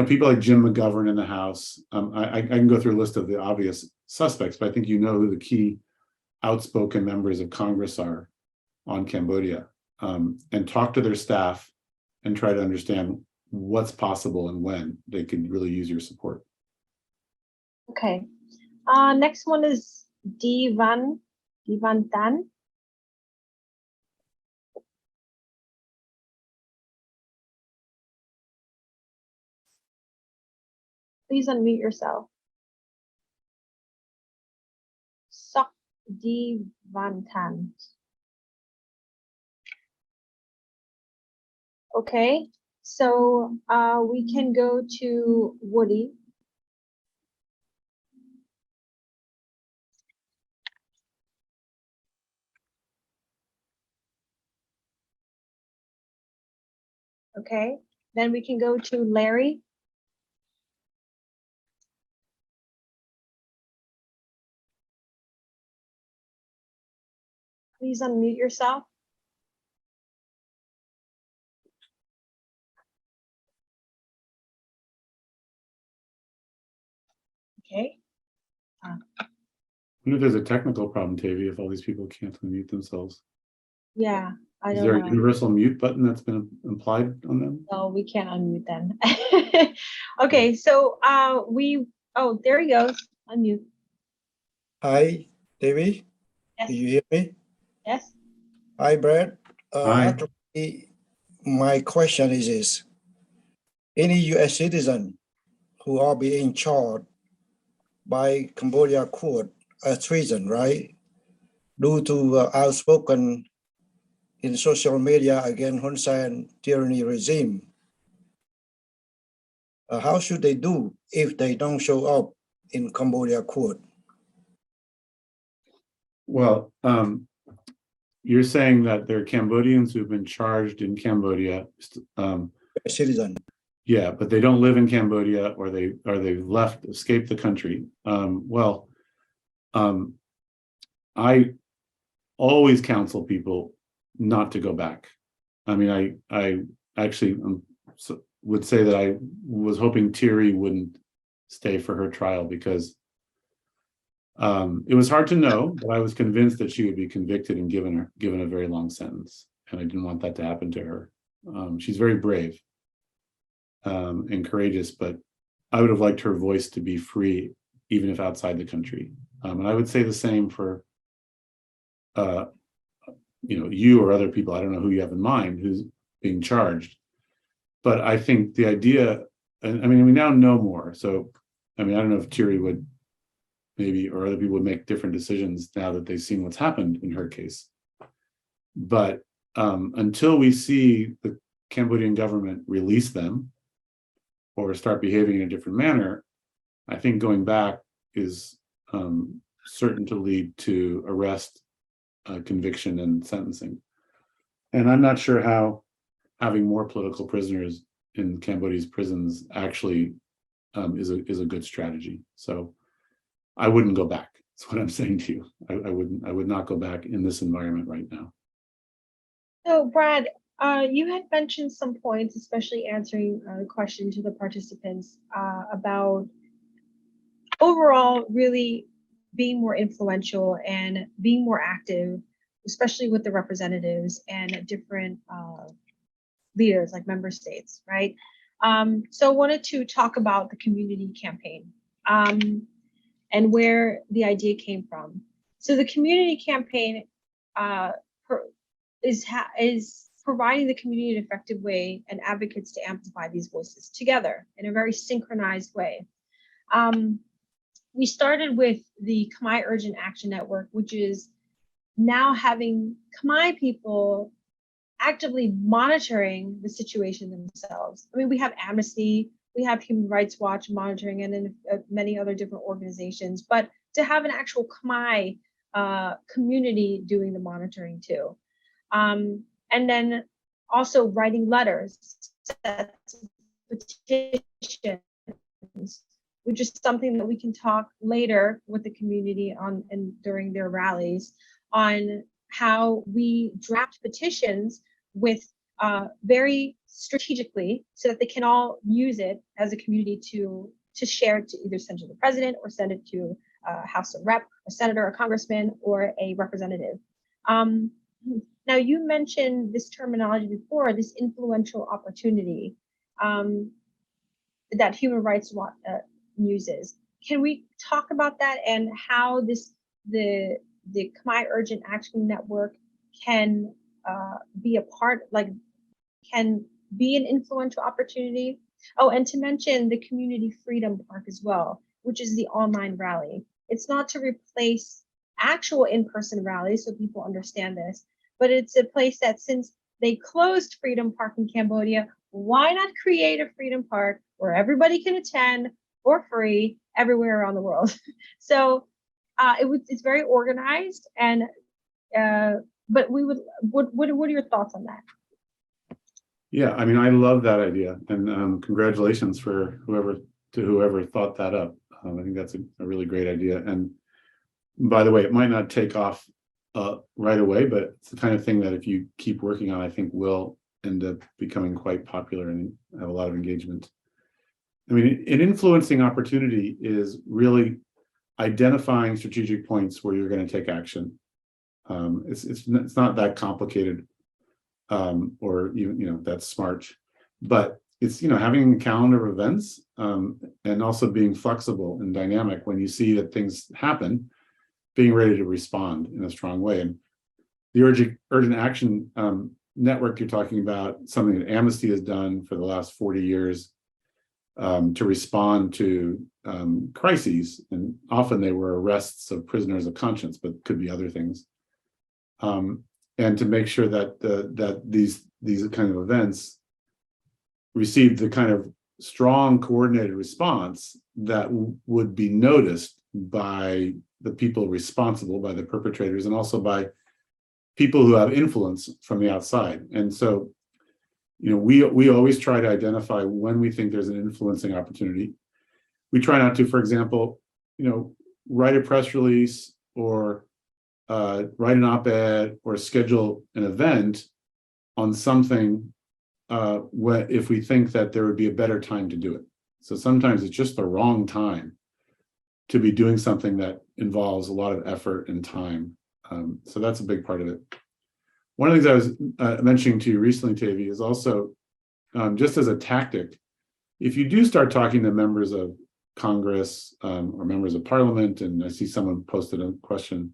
people like Jim McGovern in the House. I can go through a list of the obvious suspects, but I think you know who the key outspoken members of Congress are on Cambodia, and talk to their staff and try to understand what's possible and when they could really use your support. Okay. Next one is Divan Tan. Please unmute yourself. Sok Divan Tan. Okay, so we can go to Woody. Okay, then we can go to Larry. Please unmute yourself. Okay. I wonder if there's a technical problem, Tavi, if all these people can't unmute themselves. Yeah, I Is don't there know. a universal mute button that's been applied on them? No, we can't unmute them. Okay, so oh, there he goes. Unmute. Hi, David. Yes. Do you hear me? Yes. Hi, Brad. Hi. Actually, my question is this. Any U.S. citizen who are being charged by Cambodia court as treason, right? Due to outspoken in social media against Hun Sen tyranny regime. How should they do if they don't show up in Cambodia court? Well, you're saying that there are Cambodians who've been charged in Cambodia. Citizen. Yeah, but they don't live in Cambodia, or they've escaped the country. I always counsel people not to go back. I mean, I actually would say that I was hoping Thierry wouldn't stay for her trial because it was hard to know, but I was convinced that she would be convicted and given a very long sentence, and I didn't want that to happen to her. She's very brave and courageous, but I would have liked her voice to be free, even if outside the country. And I would say the same for you or other people. I don't know who you have in mind who's being charged, but I think the idea, and I mean, we now know more. So, I mean, I don't know if Thierry would maybe, or other people would make different decisions now that they've seen what's happened in her case. But until we see the Cambodian government release them or start behaving in a different manner, I think going back is certain to lead to arrest, conviction, and sentencing. And I'm not sure how having more political prisoners in Cambodia's prisons actually is a good strategy. So I wouldn't go back. That's what I'm saying to you. I would not go back in this environment right now. So Brad, you had mentioned some points, especially answering the question to the participants about overall really being more influential and being more active especially with the representatives and different leaders like member states, right? So I wanted to talk about the Khmunity Campaign and where the idea came from. So the Khmunity Campaign is providing the community an effective way and advocates to amplify these voices together in a very synchronized way. We started with the Khmer Urgent Action Network, which is now having Khmer people actively monitoring the situation themselves. I mean, we have Amnesty, we have Human Rights Watch monitoring, and then many other different organizations, but to have an actual Khmer community doing the monitoring too. And then also writing letters, petitions, which is something that we can talk later with the community on and during their rallies on how we draft petitions with very strategically so that they can all use it as a community to share, to either send to the president or send it to a House of Rep, a senator, a congressman, or a representative. Now, you mentioned this terminology before, this influential opportunity that Human Rights Watch uses. Can we talk about that and how the Khmer Urgent Action Network can be a part, like, can be an influential opportunity? Oh, and to mention the Khmunity Freedom Park as well, which is the online rally. It's not to replace actual in-person rallies, so people understand this, but it's a place that, since they closed Freedom Park in Cambodia, why not create a Freedom Park where everybody can attend for free everywhere around the world? So it's very organized, and but we would. What are your thoughts on that? Yeah, I mean, I love that idea, and congratulations for whoever thought that up. I think that's a really great idea. And by the way, it might not take off right away, but it's the kind of thing that if you keep working on, I think will end up becoming quite popular and have a lot of engagement. I mean, an influencing opportunity is really identifying strategic points where you're going to take action. It's not that complicated, or that's smart, but it's having a calendar of events, and also being flexible and dynamic when you see that things happen, being ready to respond in a strong way. And the Urgent Action Network you're talking about, something that Amnesty has done for the last 40 years to respond to crises, and often they were arrests of prisoners of conscience, but could be other things. And to make sure that that these kind of events receive the kind of strong coordinated response that would be noticed by the people responsible, by the perpetrators, and also by people who have influence from the outside. And so, we always try to identify when we think there's an influencing opportunity. We try not to, for example, write a press release or write an op-ed or schedule an event on something if we think that there would be a better time to do it. So sometimes it's just the wrong time to be doing something that involves a lot of effort and time. So that's a big part of it. One of the things I was mentioning to you recently, Tavi, is also just as a tactic, if you do start talking to members of Congress or members of Parliament, and I see someone posted a question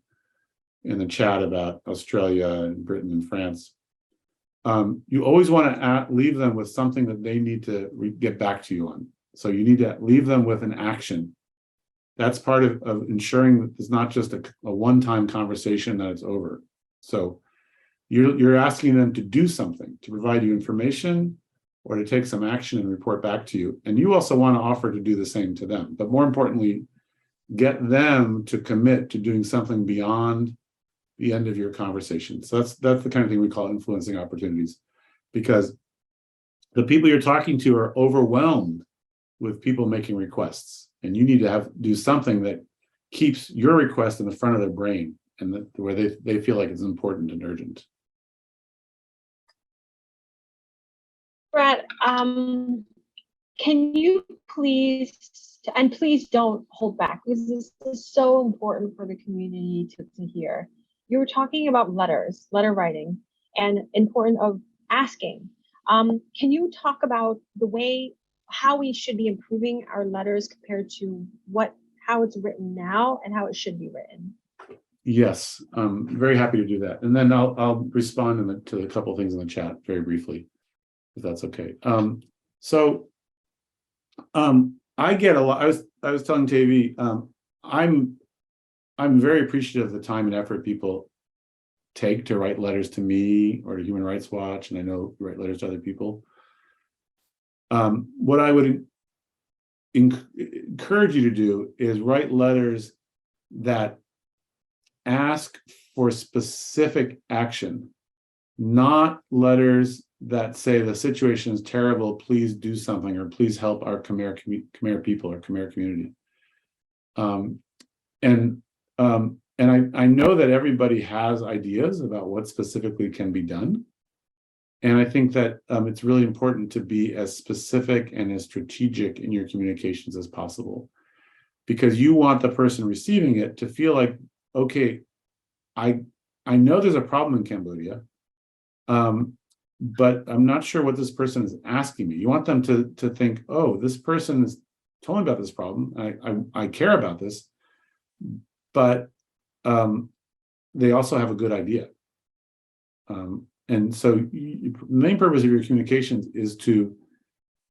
in the chat about Australia and Britain and France, you always want to leave them with something that they need to get back to you on. So you need to leave them with an action. That's part of ensuring that it's not just a one-time conversation that it's over. So you're asking them to do something, to provide you information or to take some action and report back to you. And you also want to offer to do the same to them. But more importantly, get them to commit to doing something beyond the end of your conversation. So that's the kind of thing we call influencing opportunities, because the people you're talking to are overwhelmed with people making requests, and you need to do something that keeps your request in the front of their brain and where they feel like it's important and urgent. Brad, can you please, and please don't hold back, because this is so important for the community to hear. you were talking about letter writing, and importance of asking. Can you talk about how we should be improving our letters compared to how it's written now and how it should be written? Yes, I'm very happy to do that. And then I'll respond to a couple of things in the chat very briefly, if that's okay. I get a lot. I was telling Tavi, I'm very appreciative of the time and effort people take to write letters to me or to Human Rights Watch, and I know you write letters to other people. What I would encourage you to do is write letters that ask for specific action, not letters that say the situation is terrible, please do something, or please help our Khmer people or Khmer community. And I know that everybody has ideas about what specifically can be done. And I think that it's really important to be as specific and as strategic in your communications as possible, because you want the person receiving it to feel like, okay, I know there's a problem in Cambodia, but I'm not sure what this person is asking me. You want them to think, oh, this person is telling me about this problem. I care about this, but they also have a good idea. And so the main purpose of your communications is to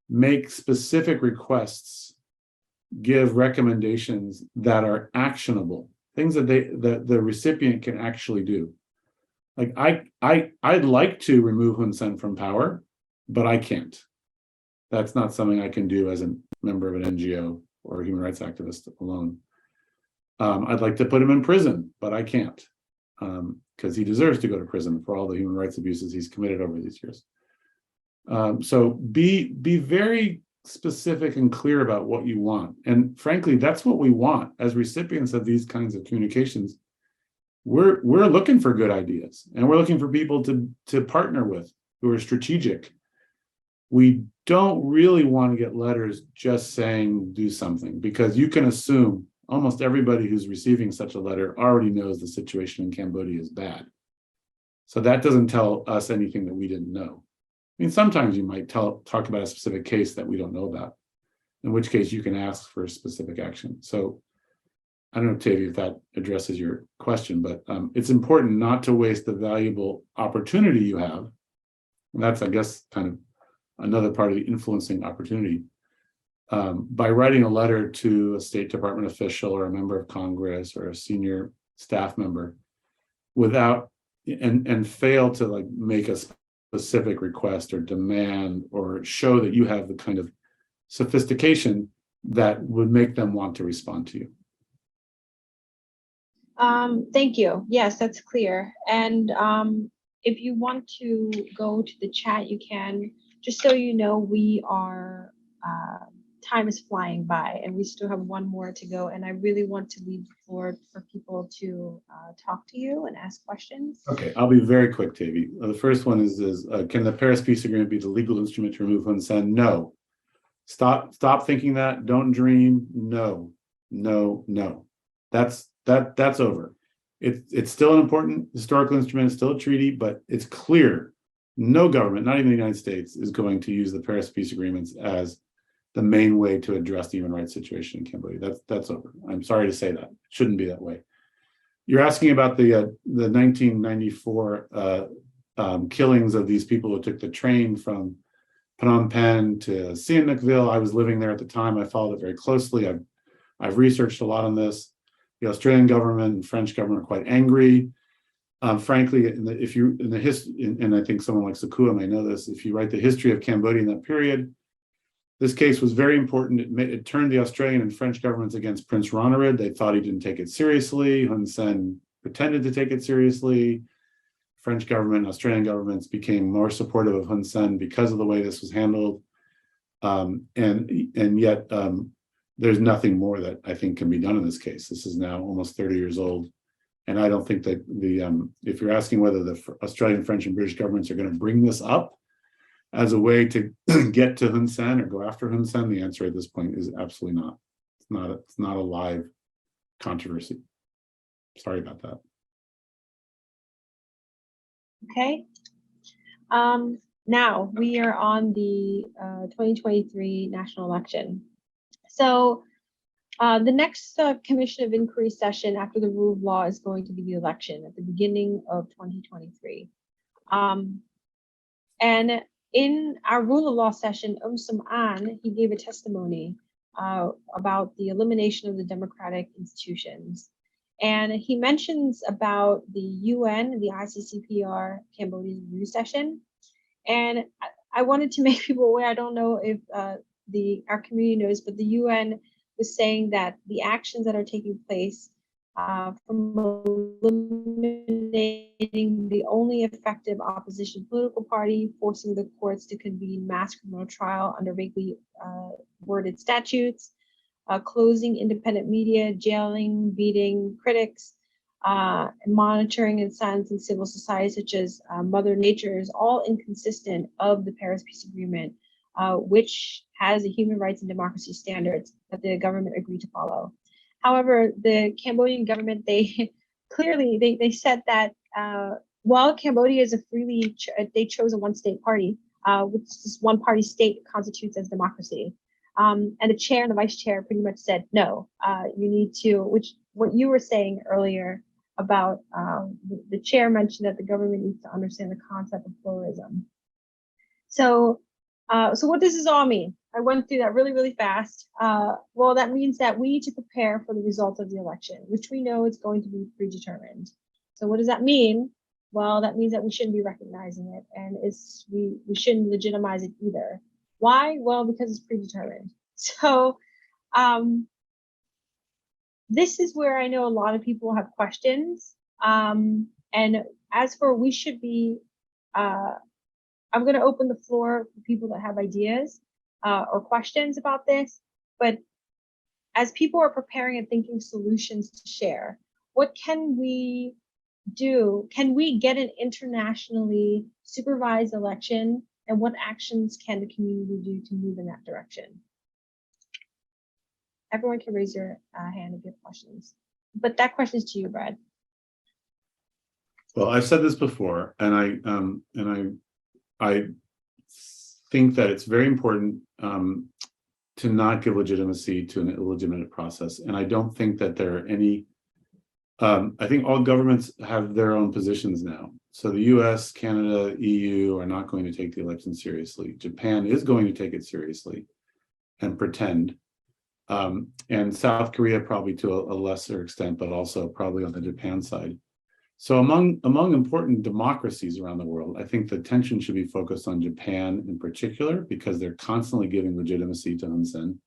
make specific requests, give recommendations that are actionable, things that the recipient can actually do. Like I'd like to remove Hun Sen from power, but I can't. That's not something I can do as a member of an NGO or a human rights activist alone. I'd like to put him in prison, but I can't, because he deserves to go to prison for all the human rights abuses he's committed over these years. So be very specific and clear about what you want. And frankly, that's what we want as recipients of these kinds of communications. We're looking for good ideas, and we're looking for people to partner with who are strategic. We don't really want to get letters just saying do something, because you can assume almost everybody who's receiving such a letter already knows the situation in Cambodia is bad. So that doesn't tell us anything that we didn't know. I mean, sometimes you might talk about a specific case that we don't know about, in which case you can ask for specific action. So I don't know, Tavi, if that addresses your question, but it's important not to waste the valuable opportunity you have. And that's, I guess, kind of another part of the influencing opportunity. By writing a letter to a State Department official or a member of Congress or a senior staff member and fail to like make a specific request or demand or show that you have the kind of sophistication that would make them want to respond to you. Thank you. Yes, that's clear. And if you want to go to the chat, you can. Just so you know, we are time is flying by, and we still have one more to go. And I really want to leave the floor for people to talk to you and ask questions. Okay, I'll be very quick, Tavi. The first one is can the Paris Peace Agreement be the legal instrument to remove Hun Sen? No. Stop thinking that. Don't dream. No. That's over. It's still an important historical instrument, it's still a treaty, but it's clear no government, not even the United States, is going to use the Paris Peace Agreements as the main way to address the human rights situation in Cambodia. That's over. I'm sorry to say that. It shouldn't be that way. You're asking about the 1994 killings of these people who took the train from Phnom Penh to Sihanoukville. I was living there at the time. I followed it very closely. I've researched a lot on this. The Australian government and French government are quite angry. Frankly, and I think someone like Sakua may know this, if you write the history of Cambodia in that period, this case was very important. It turned the Australian and French governments against Prince Ronarid. They thought he didn't take it seriously. Hun Sen pretended to take it seriously. French government, Australian governments became more supportive of Hun Sen because of the way this was handled. And yet there's nothing more that I think can be done in this case. This is now almost 30 years old. And I don't think that if you're asking whether the Australian, French, and British governments are going to bring this up as a way to get to Hun Sen or go after Hun Sen, the answer at this point is absolutely not. It's not a live controversy. Sorry about that. Okay. Now we are on the 2023 national election. So the next Commission of Inquiry session after the rule of law is going to be the election at the beginning of 2023. And in our rule of law session, Sum-An, he gave a testimony about the elimination of the democratic institutions. And he mentions about the UN, the ICCPR Cambodia review session. And I wanted to make people aware, I don't know if our community knows, but the UN was saying that the actions that are taking place from eliminating the only effective opposition political party, forcing the courts to convene mass criminal trial under vaguely worded statutes, closing independent media, jailing, beating critics, monitoring and silencing civil society such as Mother Nature is all inconsistent of the Paris Peace Agreement, which has the human rights and democracy standards that the government agreed to follow. However, the Cambodian government, they clearly, they said that while Cambodia is they chose a one-state party, which this one-party state constitutes as democracy. And the chair and the vice chair pretty much said, no, you need to, which what you were saying earlier about the chair mentioned that the government needs to understand the concept of pluralism. So what does this all mean? I went through that really, really fast. Well, that means that we need to prepare for the results of the election, which we know is going to be predetermined. So what does that mean? Well, that means that we shouldn't be recognizing it, and we shouldn't legitimize it either. Why? Well, because it's predetermined. So this is where I know a lot of people have questions. And as for we should be, I'm going to open the floor for people that have ideas or questions about this. But as people are preparing and thinking solutions to share, what can we do? Can we get an internationally supervised election? And what actions can the community do to move in that direction? Everyone can raise your hand if you have questions. But that question is to you, Brad. Well, I've said this before, and I think that it's very important to not give legitimacy to an illegitimate process. And I don't think that there are any. I think all governments have their own positions now. So the US, Canada, EU are not going to take the election seriously. Japan is going to take it seriously and pretend. And South Korea probably to a lesser extent, but also probably on the Japan side. So among important democracies around the world, I think the attention should be focused on Japan in particular, because they're constantly giving legitimacy to Hun Sen,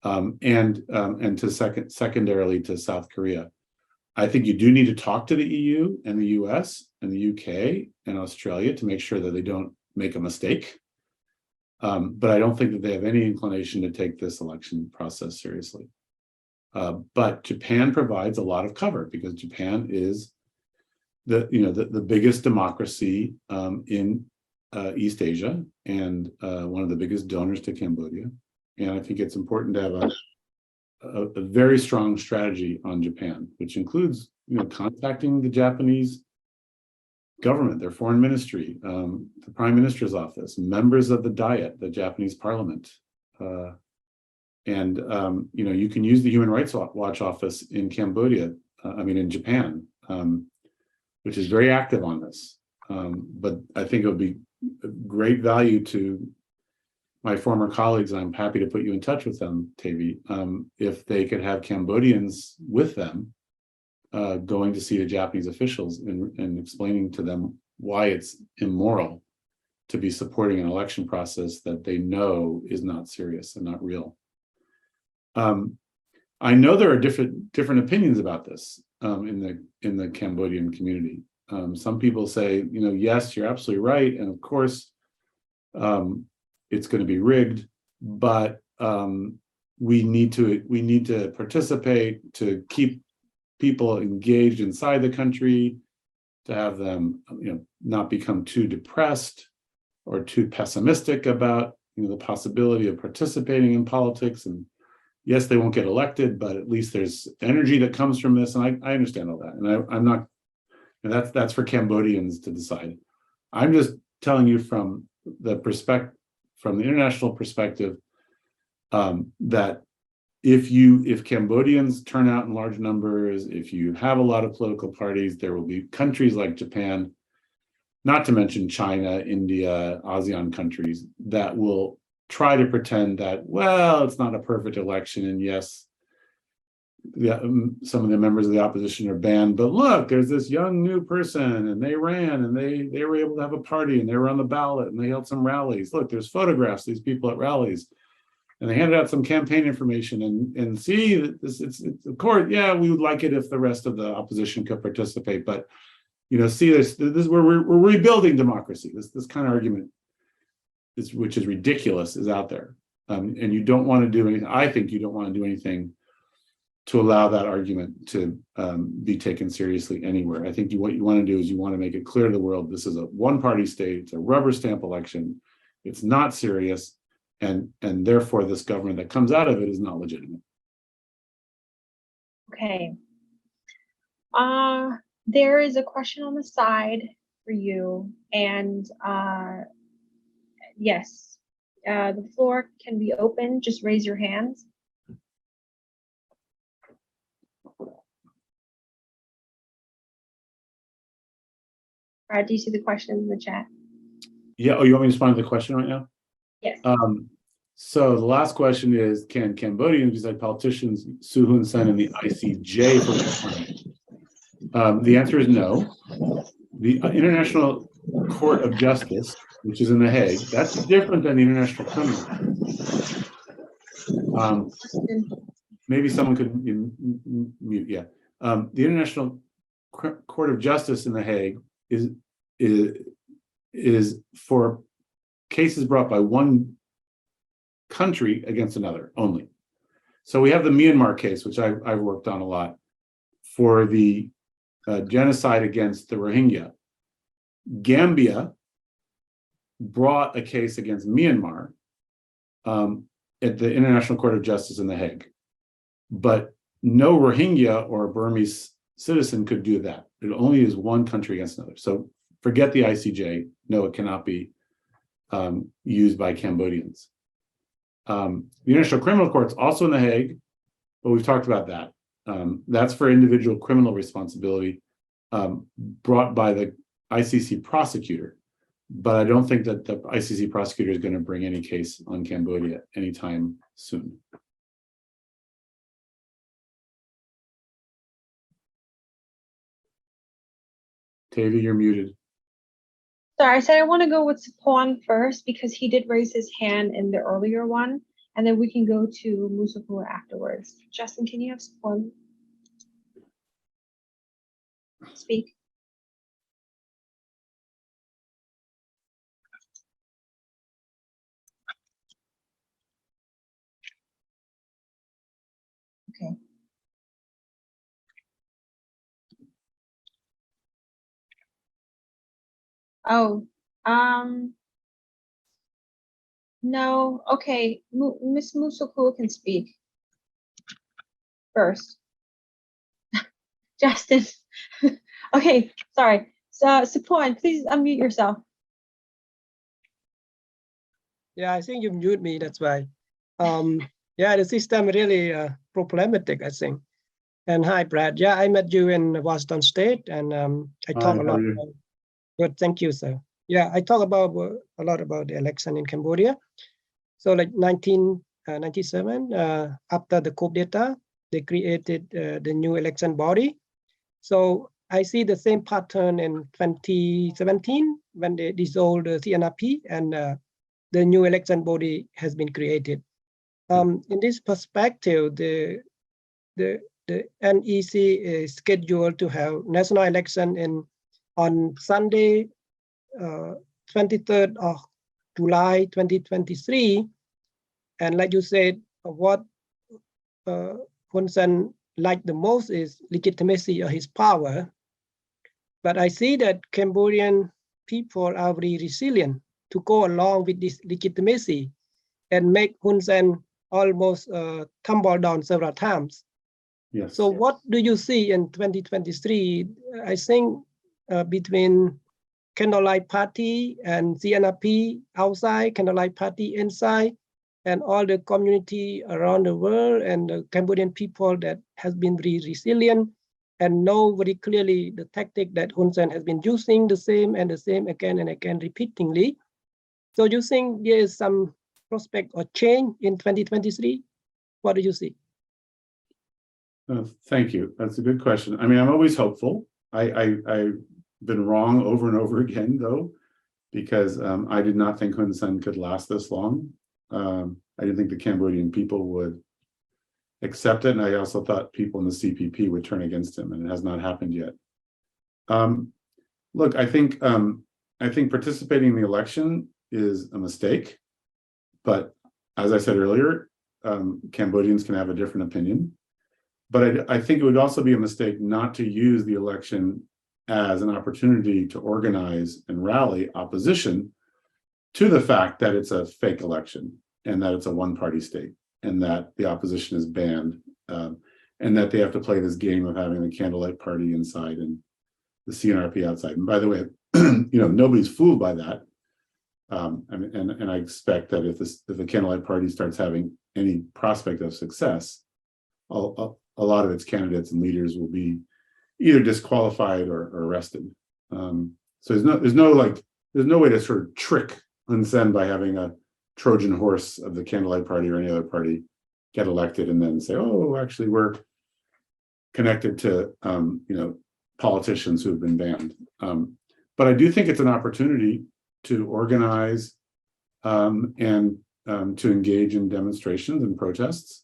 and to secondarily to South Korea. I think you do need to talk to the EU and the US and the UK and Australia to make sure that they don't make a mistake. But I don't think that they have any inclination to take this election process seriously. But Japan provides a lot of cover because Japan is the biggest democracy in East Asia and one of the biggest donors to Cambodia. And I think it's important to have a very strong strategy on Japan, which includes contacting the Japanese government, their foreign ministry, the prime minister's office, members of the Diet, the Japanese parliament. And you can use the Human Rights Watch office in Cambodia, in Japan, which is very active on this. But I think it would be great value to my former colleagues, and I'm happy to put you in touch with them, Tavi, if they could have Cambodians with them going to see the Japanese officials and explaining to them why it's immoral to be supporting an election process that they know is not serious and not real. I know there are different opinions about this in the Cambodian community. Some people say, yes, you're absolutely right, and of course it's going to be rigged, but we need to participate to keep people engaged inside the country, to have them not become too depressed or too pessimistic about the possibility of participating in politics. And yes, they won't get elected, but at least there's energy that comes from this. And I understand all that. And I'm not And that's for Cambodians to decide. I'm just telling you from the international perspective, that if Cambodians turn out in large numbers, if you have a lot of political parties, there will be countries like Japan, not to mention China, India, ASEAN countries, that will try to pretend that, well, it's not a perfect election, and yes, some of the members of the opposition are banned, but look, there's this young new person, and they ran, and they were able to have a party, and they were on the ballot, and they held some rallies. Look, there's photographs of these people at rallies, and they handed out some campaign information, and see that it's of course, yeah, we would like it if the rest of the opposition could participate, but see this we're rebuilding democracy. This kind of argument, which is ridiculous, is out there, and you don't want to do anything. I think you don't want to do anything to allow that argument to be taken seriously anywhere. I think what you want to do is you want to make it clear to the world, this is a one-party state, it's a rubber stamp election, it's not serious, and therefore this government that comes out of it is not legitimate. Okay. There is a question on the side for you, and yes, the floor can be open. Just raise your hands. Brad, do you see the question in the chat? Yeah. Oh, you want me to respond to the question right now? Yes. So the last question is, can Cambodians, besides politicians, sue Hun Sen in the ICJ for crime? The answer is no. The International Court of Justice, which is in The Hague, that's different than the International Criminal Court. Maybe someone could mute. Yeah. The International Court of Justice in The Hague is for cases brought by one country against another only. So we have the Myanmar case, which I've worked on a lot, for the genocide against the Rohingya. Gambia brought a case against Myanmar at the International Court of Justice in The Hague, but no Rohingya or Burmese citizen could do that. It only is one country against another. So forget the ICJ. No, it cannot be used by Cambodians. The International Criminal Court's also in The Hague, but we've talked about that. That's for individual criminal responsibility brought by the ICC prosecutor. But I don't think that the ICC prosecutor is going to bring any case on Cambodia anytime soon. Tavi, you're muted. Sorry, I said I want to go with Sapon first because he did raise his hand in the earlier one, and then we can go to Musuku afterwards. Justin, can you have Sapon speak? Okay. Oh, no. Okay, Miss Musuku can speak first. Justin. Okay, sorry. So, Sapon, please unmute yourself. Yeah, I think you mute me, that's why. Yeah, the system really problematic, I think. And hi, Brad. Yeah, I met you in Washington State, and I talk a lot about, good, thank you, sir. Yeah, I talk about a lot about the election in Cambodia. So like 1997, after the coup d'etat, they created the new election body. So I see the same pattern in 2017 when they dissolved the CNRP and the new election body has been created. In this perspective, the NEC is scheduled to have national election on Sunday, 23rd of July 2023. And like you said, what Hun Sen liked the most is legitimacy of his power. But I see that Cambodian people are very resilient to go along with this legitimacy and make Hun Sen almost tumble down several times. Yes. So what do you see in 2023? I think between Candlelight Party and CNRP outside, Candlelight Party inside, and all the community around the world and the Cambodian people that has been very resilient and know very clearly the tactic that Hun Sen has been using, the same and the same again and again repeatedly. So you think there is some prospect or change in 2023? What do you see? Thank you. That's a good question. I mean, I'm always hopeful. I've been wrong over and over again, though, because I did not think Hun Sen could last this long. I didn't think the Cambodian people would accept it, and I also thought people in the CPP would turn against him, and it has not happened yet. Look, I think participating in the election is a mistake, but as I said earlier, Cambodians can have a different opinion. But I think it would also be a mistake not to use the election as an opportunity to organize and rally opposition to the fact that it's a fake election and that it's a one-party state and that the opposition is banned and that they have to play this game of having the Candlelight Party inside and the CNRP outside. And by the way, nobody's fooled by that. And I expect that if the Candlelight Party starts having any prospect of success, a lot of its candidates and leaders will be either disqualified or arrested. So there's no way to sort of trick Hun Sen by having a Trojan horse of the Candlelight Party or any other party get elected and then say, oh, actually we're connected to politicians who have been banned. But I do think it's an opportunity to organize and to engage in demonstrations and protests.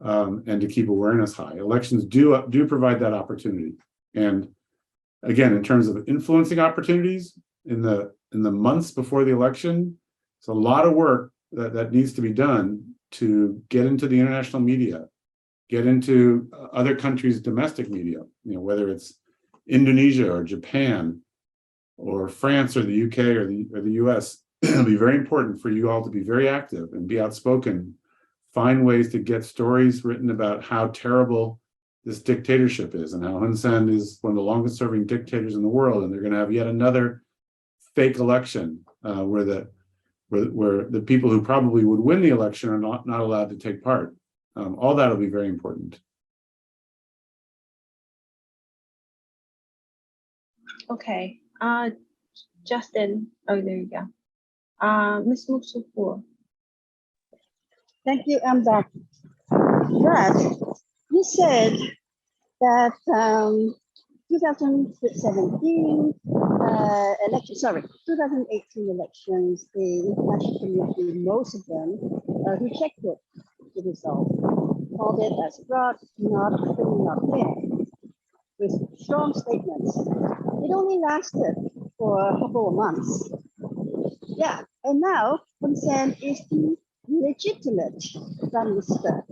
And to keep awareness high. Elections do provide that opportunity. And again, in terms of influencing opportunities in the months before the election, it's a lot of work that needs to be done to get into the international media, get into other countries' domestic media, whether it's Indonesia or Japan or France or the UK or the US. It'll be very important for you all to be very active and be outspoken. Find ways to get stories written about how terrible this dictatorship is and how Hun Sen is one of the longest serving dictators in the world, and they're going to have yet another fake election where the people who probably would win the election are not allowed to take part. All that will be very important. Okay, Justin. Oh, there you go. Ms. Muksupur. Thank you, I'm back. Brad, you said that 2017 2018 elections, the international community, most of them rejected the result, called it as fraud, not free, not fair, with strong statements. It only lasted for a couple of months. Yeah, and now Hun Sen is the legitimate Prime Minister,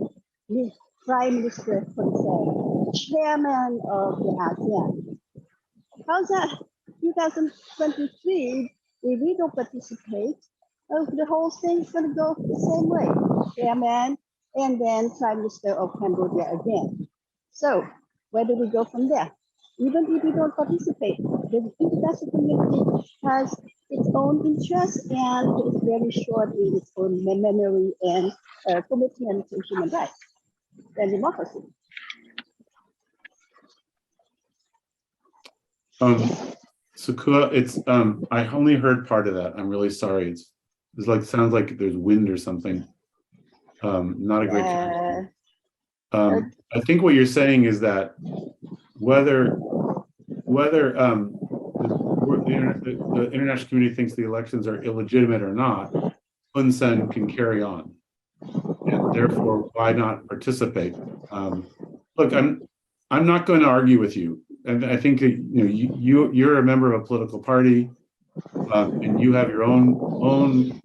Prime Minister Hun Sen, Chairman of the ASEAN. How's that? 2023, if we don't participate, the whole thing's going to go the same way. Chairman and then Prime Minister of Cambodia again. So where do we go from there? Even if we don't participate, the international community has its own interests and it's very short in its own memory and commitment to human rights and democracy. Sukua, it's I only heard part of that. I'm really sorry. It's like sounds like there's wind or something. Not a great connection. I think what you're saying is that whether the international community thinks the elections are illegitimate or not, Hun Sen can carry on, and therefore why not participate? Look, I'm not going to argue with you, and I think you're a member of a political party, and you have your own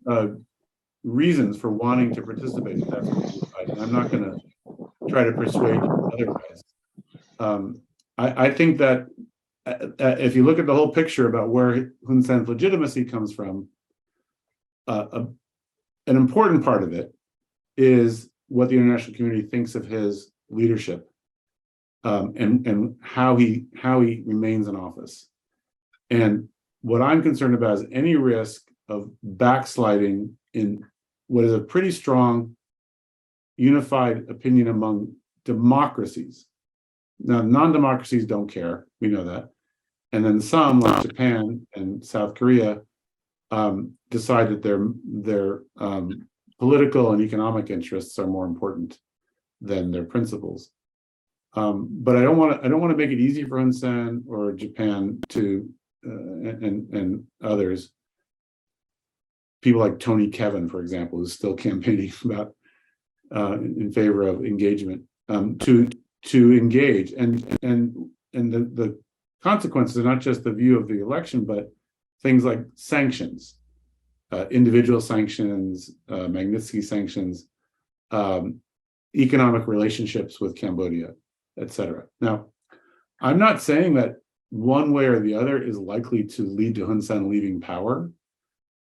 reasons for wanting to participate. That's what you decide. And I'm not going to try to persuade you otherwise. I think that if you look at the whole picture about where Hun Sen's legitimacy comes from, an important part of it is what the international community thinks of his leadership and how he remains in office. And what I'm concerned about is any risk of backsliding in what is a pretty strong unified opinion among democracies. Now, non-democracies don't care, we know that. And then some, like Japan and South Korea, decide that their political and economic interests are more important than their principles. But I don't want to make it easy for Hun Sen or Japan to and others. People like Tony Kevin, for example, is still campaigning about in favor of engagement to engage, and the consequences are not just the view of the election, but things like sanctions, individual sanctions, Magnitsky sanctions, economic relationships with Cambodia, etc. Now, I'm not saying that one way or the other is likely to lead to Hun Sen leaving power.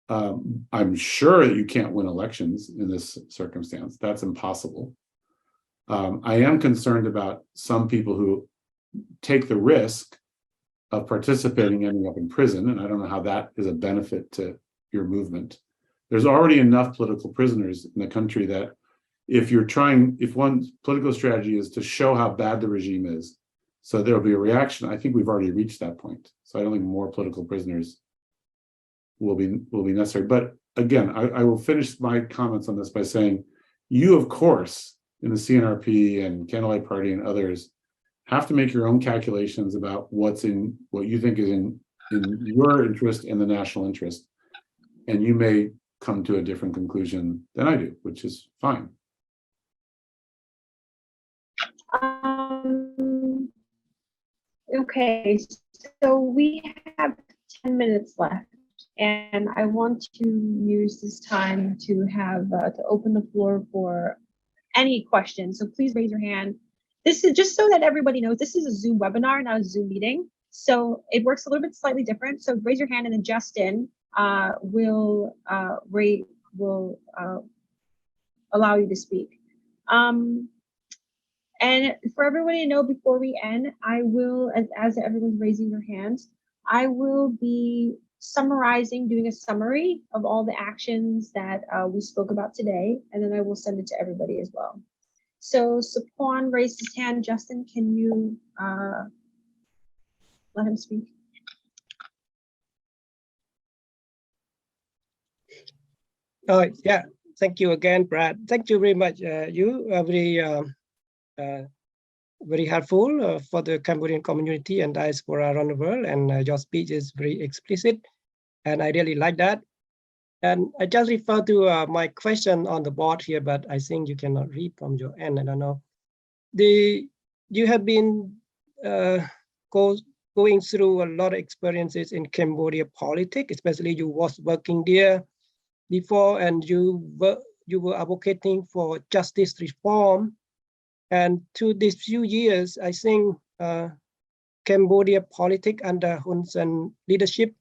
I'm sure that you can't win elections in this circumstance. That's impossible. I am concerned about some people who take the risk of participating ending up in prison, and I don't know how that is a benefit to your movement. There's already enough political prisoners in the country that if one political strategy is to show how bad the regime is, so there'll be a reaction, I think we've already reached that point. So I don't think more political prisoners will be necessary. But again, I will finish my comments on this by saying, you, of course, in the CNRP and Candlelight Party and others, have to make your own calculations about what you think is in your interest and the national interest. And you may come to a different conclusion than I do, which is fine. Okay, so we have 10 minutes left, and I want to use this time to have to open the floor for any questions. So please raise your hand. This is just so that everybody knows, this is a Zoom webinar, not a Zoom meeting. So it works a little bit slightly different. So raise your hand, and then Justin will allow you to speak. And for everybody to know, before we end, I will, as everyone's raising their hands, I will be doing a summary of all the actions that we spoke about today, and then I will send it to everybody as well. So Sapuan raised his hand. Justin, can you let him speak? Yeah, thank you again, Brad. Thank you very much. You are very helpful for the Cambodian community and diaspora around the world, and your speech is very explicit, and I really like that. And I just refer to my question on the board here, but I think you cannot read from your end. I don't know. You have been going through a lot of experiences in Cambodia politics, especially you was working there before, and you were advocating for justice reform. And to these few years, I think Cambodia politics under Hun Sen leadership,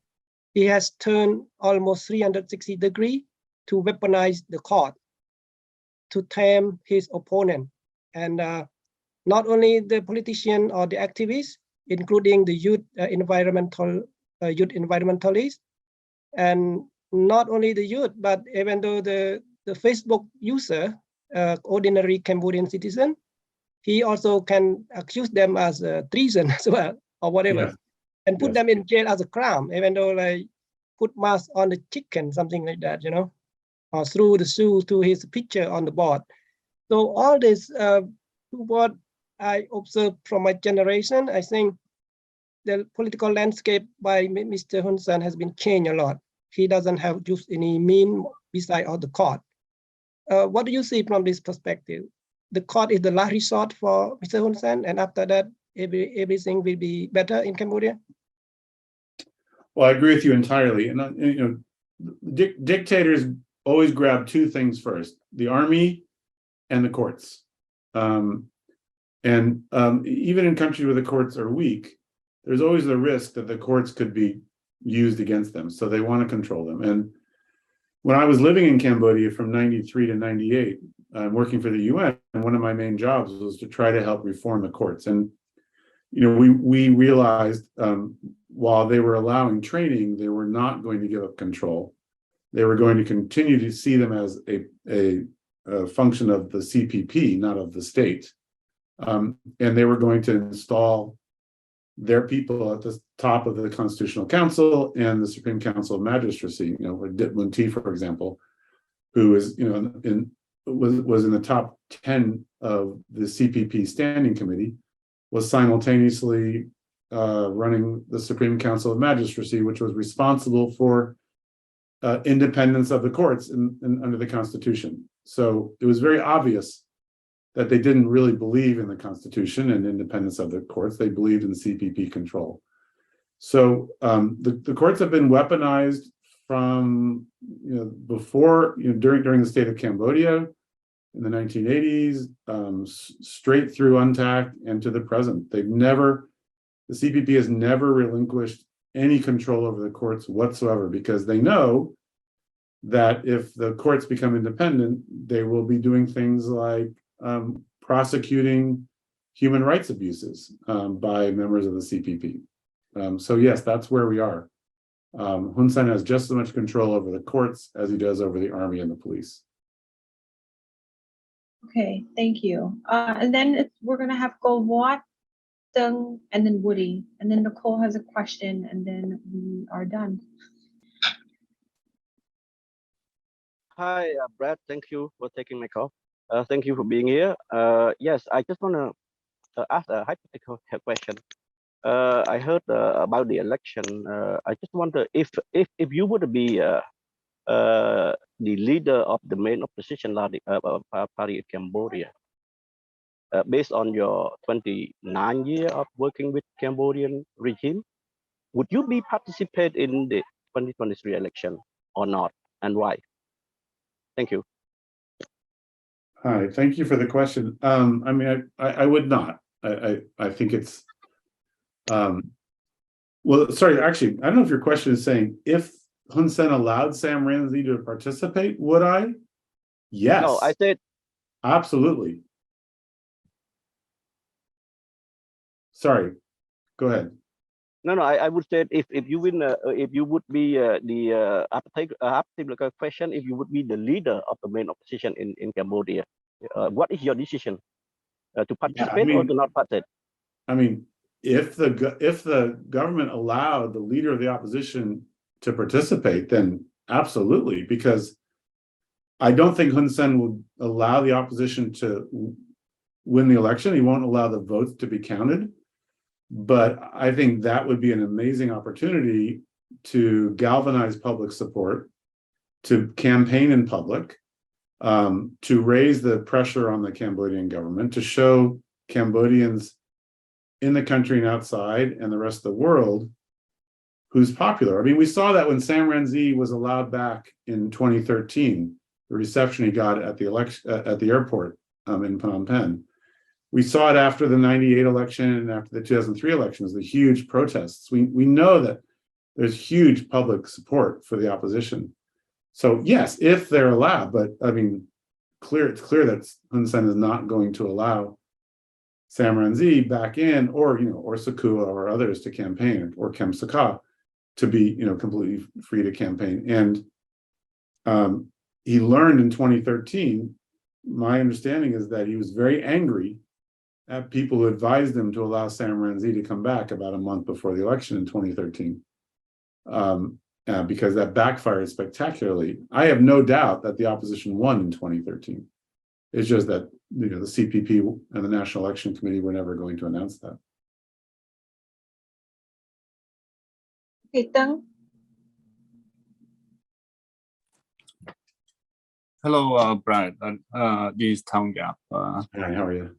he has turned almost 360 degrees to weaponize the court, to tame his opponent. And not only the politician or the activists, including the youth environmentalists, and not only the youth, but even though the Facebook user, ordinary Cambodian citizen, he also can accuse them as treason as well, or whatever, yes, and put them in jail as a crime, even though like put mask on the chicken, something like that, you know, or threw the shoe to his picture on the board. So all this, what I observed from my generation, I think the political landscape by Mr. Hun Sen has been changed a lot. He doesn't have just any mean beside all the court. What do you see from this perspective? The court is the last resort for Mr. Hun Sen, and after that, everything will be better in Cambodia? Well, I agree with you entirely. And you know, dictators always grab two things first: the army and the courts. Even in countries where the courts are weak, there's always the risk that the courts could be used against them. So they want to control them. And when I was living in Cambodia from 93 to 98, working for the UN, and one of my main jobs was to try to help reform the courts. And we realized while they were allowing training, they were not going to give up control. They were going to continue to see them as a function of the CPP, not of the state. And they were going to install their people at the top of the Constitutional Council and the Supreme Council of Magistracy. Khmunity, for example, who is was in the top 10 of the CPP Standing Committee, was simultaneously running the Supreme Council of Magistracy, which was responsible for independence of the courts under the Constitution. So it was very obvious that they didn't really believe in the Constitution and independence of the courts. They believed in CPP control. So the courts have been weaponized from before, during the state of Cambodia in the 1980s, straight through UNTAC and to the present. The CPP has never relinquished any control over the courts whatsoever, because they know that if the courts become independent, they will be doing things like prosecuting human rights abuses by members of the CPP. So yes, that's where we are. Hun Sen has just as much control over the courts as he does over the army and the police. Okay, thank you. And then we're going to have Golwat, Tung, and then Woody. And then Nicole has a question, and then we are done. Hi, Brad. Thank you for taking my call. Thank you for being here. Yes, I just want to ask a hypothetical question. I heard about the election. I just wonder if you would be the leader of the main opposition party in Cambodia, based on your 29 years of working with Cambodian regime, would you be participate in the 2023 election or not, and why? Thank you. Hi, thank you for the question. I mean, I would not. I think it's well, sorry, actually, I don't know if your question is saying if Hun Sen allowed Sam Rainsy to participate, would I? Yes. No, I said absolutely. Sorry, go ahead. No, I would say if you win, if you would be the hypothetical question, if you would be the leader of the main opposition in Cambodia, what is your decision to participate or to not participate? I mean, if the government allowed the leader of the opposition to participate, then absolutely, because I don't think Hun Sen will allow the opposition to win the election. He won't allow the votes to be counted. But I think that would be an amazing opportunity to galvanize public support, to campaign in public, to raise the pressure on the Cambodian government, to show Cambodians in the country and outside and the rest of the world who's popular. I mean, we saw that when Sam Rainsy was allowed back in 2013, the reception he got at the election at the airport in Phnom Penh. We saw it after the 98 election and after the 2003 elections, the huge protests. We know that there's huge public support for the opposition. So yes, if they're allowed, but I mean, it's clear that Hun Sen is not going to allow Sam Rainsy back in, or or Sakua or others to campaign, or Kem Sokha to be completely free to campaign. And he learned in 2013. My understanding is that he was very angry at people who advised him to allow Sam Rainsy to come back about a month before the election in 2013, because that backfired spectacularly. I have no doubt that the opposition won in 2013. It's just that the CPP and the National Election Committee were never going to announce that. Okay, Tung. Hello, Brad. This is Tang Yap. Hi, how are you?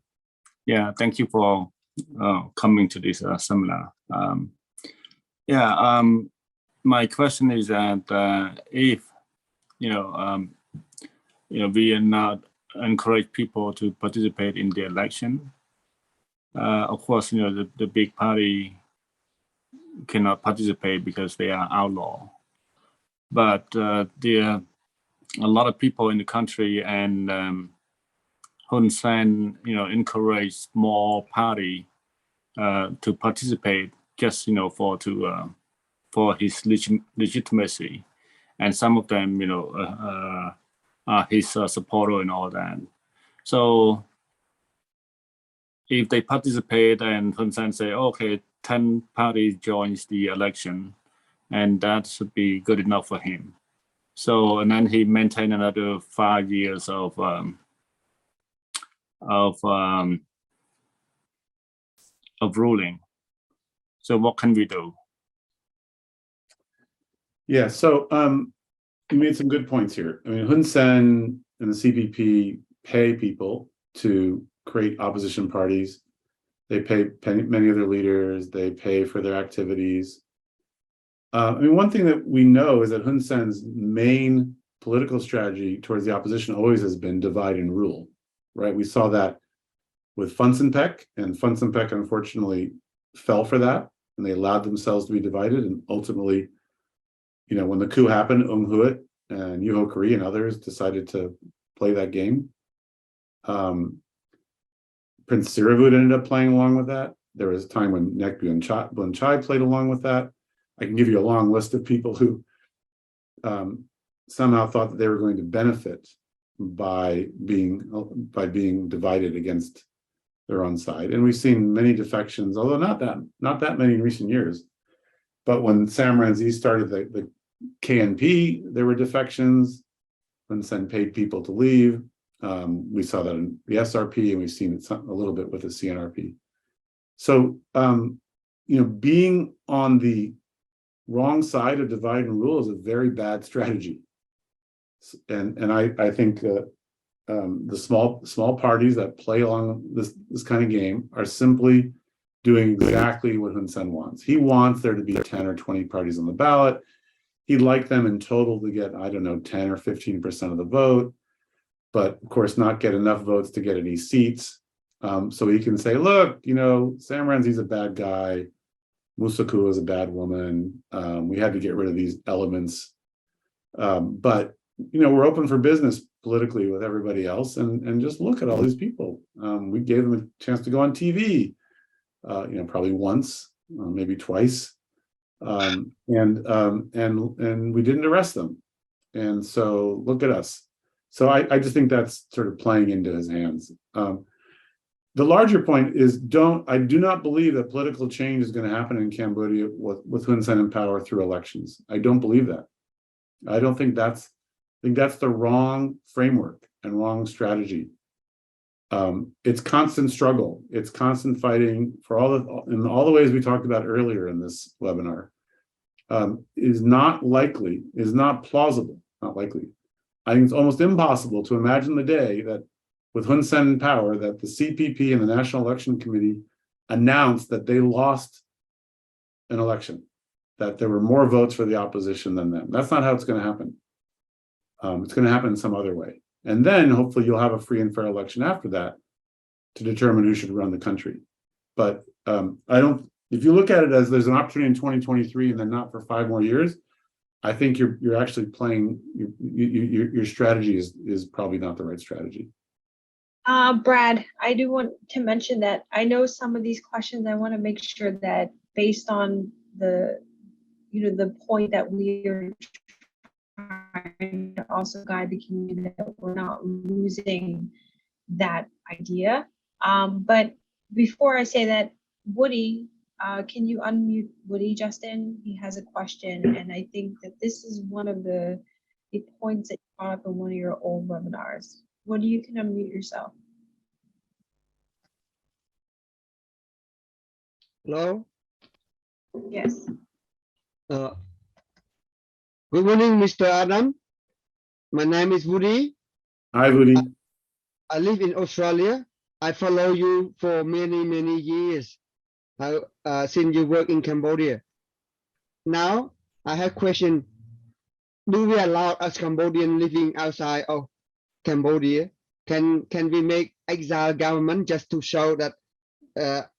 Yeah, thank you for coming to this seminar. My question is that if we are not encourage people to participate in the election, of course, the big party cannot participate because they are outlaw. But there are a lot of people in the country, and Hun Sen, encourage small party to participate just for his legitimacy, and some of them are his supporter and all that. So if they participate and Hun Sen say, okay, 10 parties joins the election, and that should be good enough for him. So, and then he maintained another 5 years of ruling. So what can we do? Yeah, so you made some good points here. I mean, Hun Sen and the CPP pay people to create opposition parties. They pay many of their leaders. They pay for their activities. I mean, one thing that we know is that Hun Sen's main political strategy towards the opposition always has been divide and rule, right? We saw that with Funsenpec, and Funsenpec unfortunately fell for that, and they allowed themselves to be divided. And ultimately, when the coup happened, Ung Huat and Yuho Kari and others decided to play that game. Prince Siravut ended up playing along with that. There was a time when Nek Bun Chai played along with that. I can give you a long list of people who somehow thought that they were going to benefit by being divided against their own side. And we've seen many defections, although not that many in recent years. But when Sam Rainsy started the KNP, there were defections. Hun Sen paid people to leave. We saw that in the SRP, and we've seen it a little bit with the CNRP. So, being on the wrong side of divide and rule is a very bad strategy. And I think the small parties that play along this kind of game are simply doing exactly what Hun Sen wants. He wants there to be 10 or 20 parties on the ballot. He'd like them in total to get, 10 or 15% of the vote, but of course not get enough votes to get any seats. So he can say, look, Sam Rainsy is a bad guy. Musaku is a bad woman. We had to get rid of these elements. But, we're open for business politically with everybody else, and just look at all these people. We gave them a chance to go on TV, probably once, maybe twice. And we didn't arrest them. And so look at us. So I just think that's sort of playing into his hands. The larger point is I do not believe that political change is going to happen in Cambodia with Hun Sen in power through elections. I don't believe that. I think that's the wrong framework and wrong strategy. It's constant struggle. It's constant fighting for in all the ways we talked about earlier in this webinar. Is not plausible, not likely. I think it's almost impossible to imagine the day that with Hun Sen in power, that the CPP and the National Election Committee announced that they lost an election, that there were more votes for the opposition than them. That's not how it's going to happen. It's going to happen in some other way. And then hopefully you'll have a free and fair election after that to determine who should run the country. But if you look at it as there's an opportunity in 2023 and then not for 5 more years, I think you're actually playing, your strategy is probably not the right strategy. Brad, I do want to mention that I know some of these questions, I want to make sure that based on the point that we are trying to also guide the community, that we're not losing that idea. But before I say that, Woody, can you unmute Woody, Justin? He has a question, and I think that this is one of the points that you brought up in one of your old webinars. Woody, you can unmute yourself. Hello? Yes. Good morning, Mr. Adam. My name is Woody. Hi, Woody. I live in Australia. I follow you for many years since you work in Cambodia. Now, I have a question. Do we allow us Cambodians living outside of Cambodia? Can we make exile government just to show that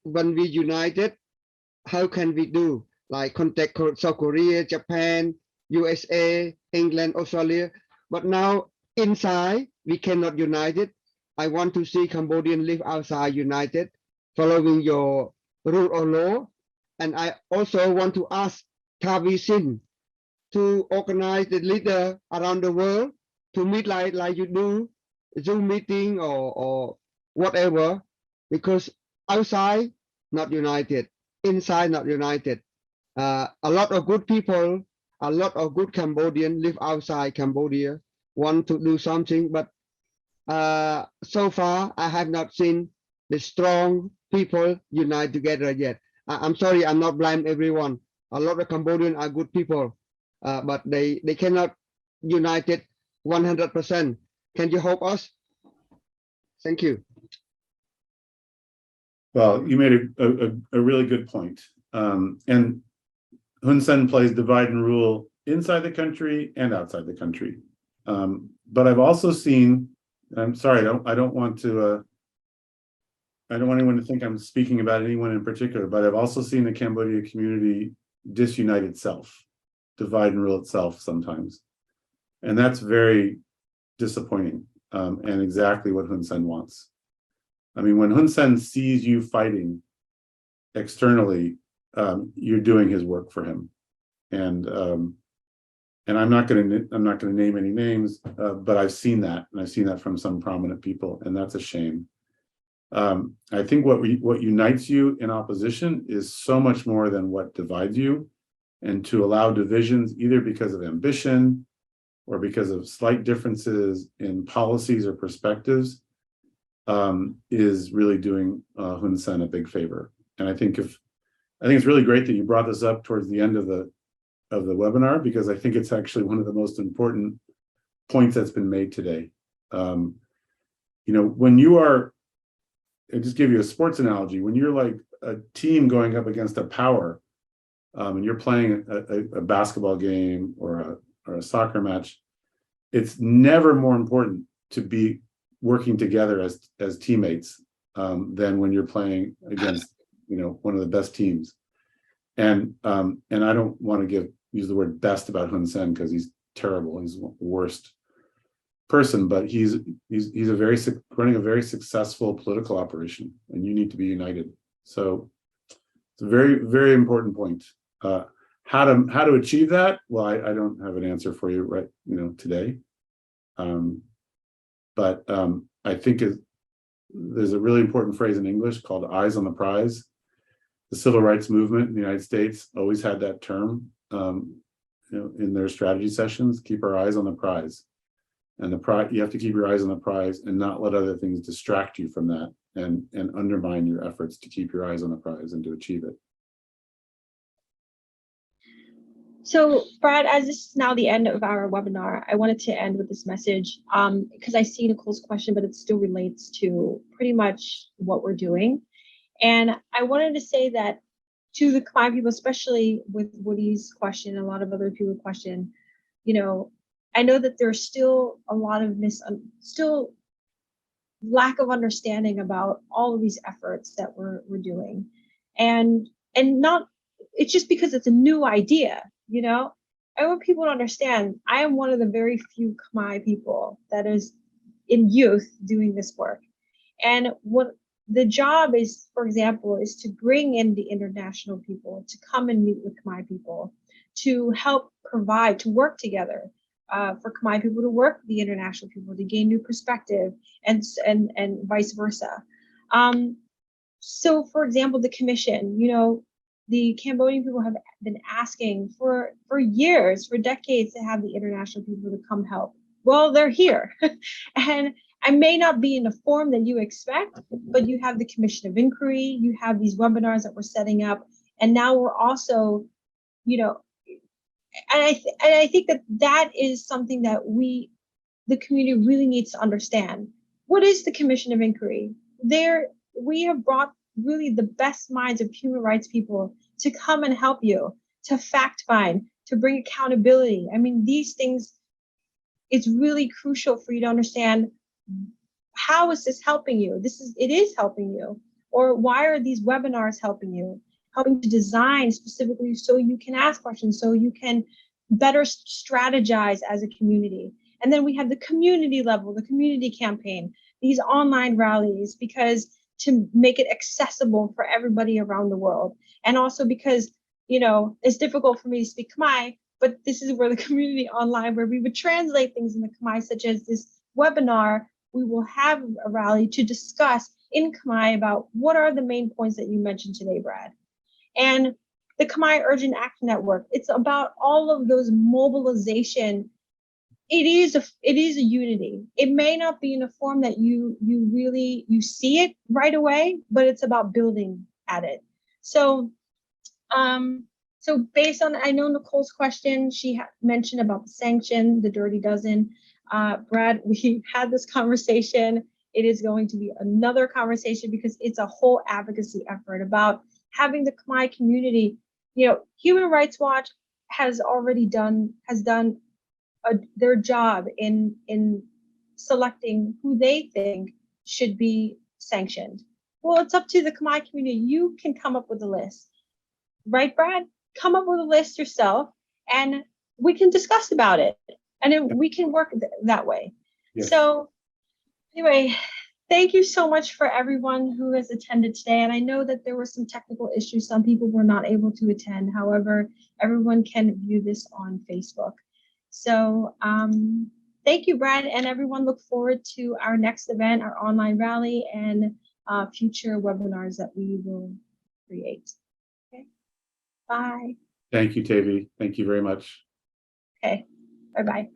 when we united, how can we do? Like contact South Korea, Japan, USA, England, Australia. But now inside, we cannot unite it. I want to see Cambodians live outside united, following your rule of law. And I also want to ask Kavi Sin to organize the leader around the world to meet like you do, Zoom meeting or whatever, because outside not united, inside not united. A lot of good people, a lot of good Cambodians live outside Cambodia, want to do something, but so far I have not seen the strong people unite together yet. I'm sorry, I'm not blame everyone. A lot of Cambodians are good people, but they cannot unite it 100%. Can you help us? Thank you. Well, you made a really good point. And Hun Sen plays divide and rule inside the country and outside the country. But I've also seen, I'm sorry, I don't want anyone to think I'm speaking about anyone in particular, but I've also seen the Cambodia community disunite itself, divide and rule itself sometimes. And that's very disappointing, and exactly what Hun Sen wants. I mean, when Hun Sen sees you fighting externally, you're doing his work for him. And I'm not going to name any names, but I've seen that, and I've seen that from some prominent people, and that's a shame. I think what unites you in opposition is so much more than what divides you, and to allow divisions either because of ambition or because of slight differences in policies or perspectives is really doing Hun Sen a big favor. And I think it's really great that you brought this up towards the end of the webinar, because I think it's actually one of the most important points that's been made today. When you are, I'll just give you a sports analogy. When you're like a team going up against a power, and you're playing a basketball game or a soccer match, it's never more important to be working together as teammates than when you're playing against one of the best teams. And I don't want to use the word best about Hun Sen because he's terrible. He's the worst person, but he's running a very successful political operation, and you need to be united. So it's a very, very important point. How to achieve that? Well, I don't have an answer for you right today. But I think there's a really important phrase in English called "eyes on the prize." The civil rights movement in the United States always had that term in their strategy sessions: keep our eyes on the prize. And you have to keep your eyes on the prize and not let other things distract you from that and undermine your efforts to keep your eyes on the prize and to achieve it. So, Brad, as this is now the end of our webinar, I wanted to end with this message because I see Nicole's question, but it still relates to pretty much what we're doing. And I wanted to say that to the Khmer people, especially with Woody's question and a lot of other people's question, I know that there's still a lot of still lack of understanding about all of these efforts that we're doing, and not it's just because it's a new idea. I want people to understand I am one of the very few Khmer people that is in youth doing this work, and what the job is, for example, is to bring in the international people to come and meet with Khmer people, to help provide, to work together. For Khmer people to work with the international people to gain new perspective and vice versa. So, for example, the commission, the Cambodian people have been asking for years, for decades, to have the international people to come help. Well, they're here. And I may not be in the form that you expect, but you have the Commission of Inquiry, you have these webinars that we're setting up, and now we're also, and I think that is something that the community really needs to understand. What is the Commission of Inquiry? We have brought really the best minds of human rights people to come and help you, to fact find, to bring accountability. I mean, these things, it's really crucial for you to understand, how is this helping you? It is helping you. Or why are these webinars helping you? Helping to design specifically so you can ask questions, so you can better strategize as a community. And then we have the community level, the Khmunity Campaign, these online rallies, because to make it accessible for everybody around the world. And also because, you know, it's difficult for me to speak Khmer, but this is where the community online, where we would translate things in the Khmer, such as this webinar, we will have a rally to discuss in Khmer about what are the main points that you mentioned today, Brad. And the Khmer Urgent Action Network, it's about all of those mobilization. It is a unity. It may not be in a form that you really see it right away, but it's about building at it. So so based on, I know Nicole's question, she mentioned about the sanction, the dirty dozen. Brad, we had this conversation. It is going to be another conversation because it's a whole advocacy effort about having the Khmer community. You know, Human Rights Watch has done their job in selecting who they think should be sanctioned. Well, it's up to the Khmer community. You can come up with a list, right, Brad? Come up with a list yourself, and we can discuss about it, and then we can work that way. Yes. So anyway, thank you so much for everyone who has attended today. And I know that there were some technical issues. Some people were not able to attend. However, everyone can view this on Facebook. So thank you, Brad, and everyone. Look forward to our next event, our online rally, and future webinars that we will create. Okay, bye. Thank you, Tavi. Thank you very much. Okay, bye-bye.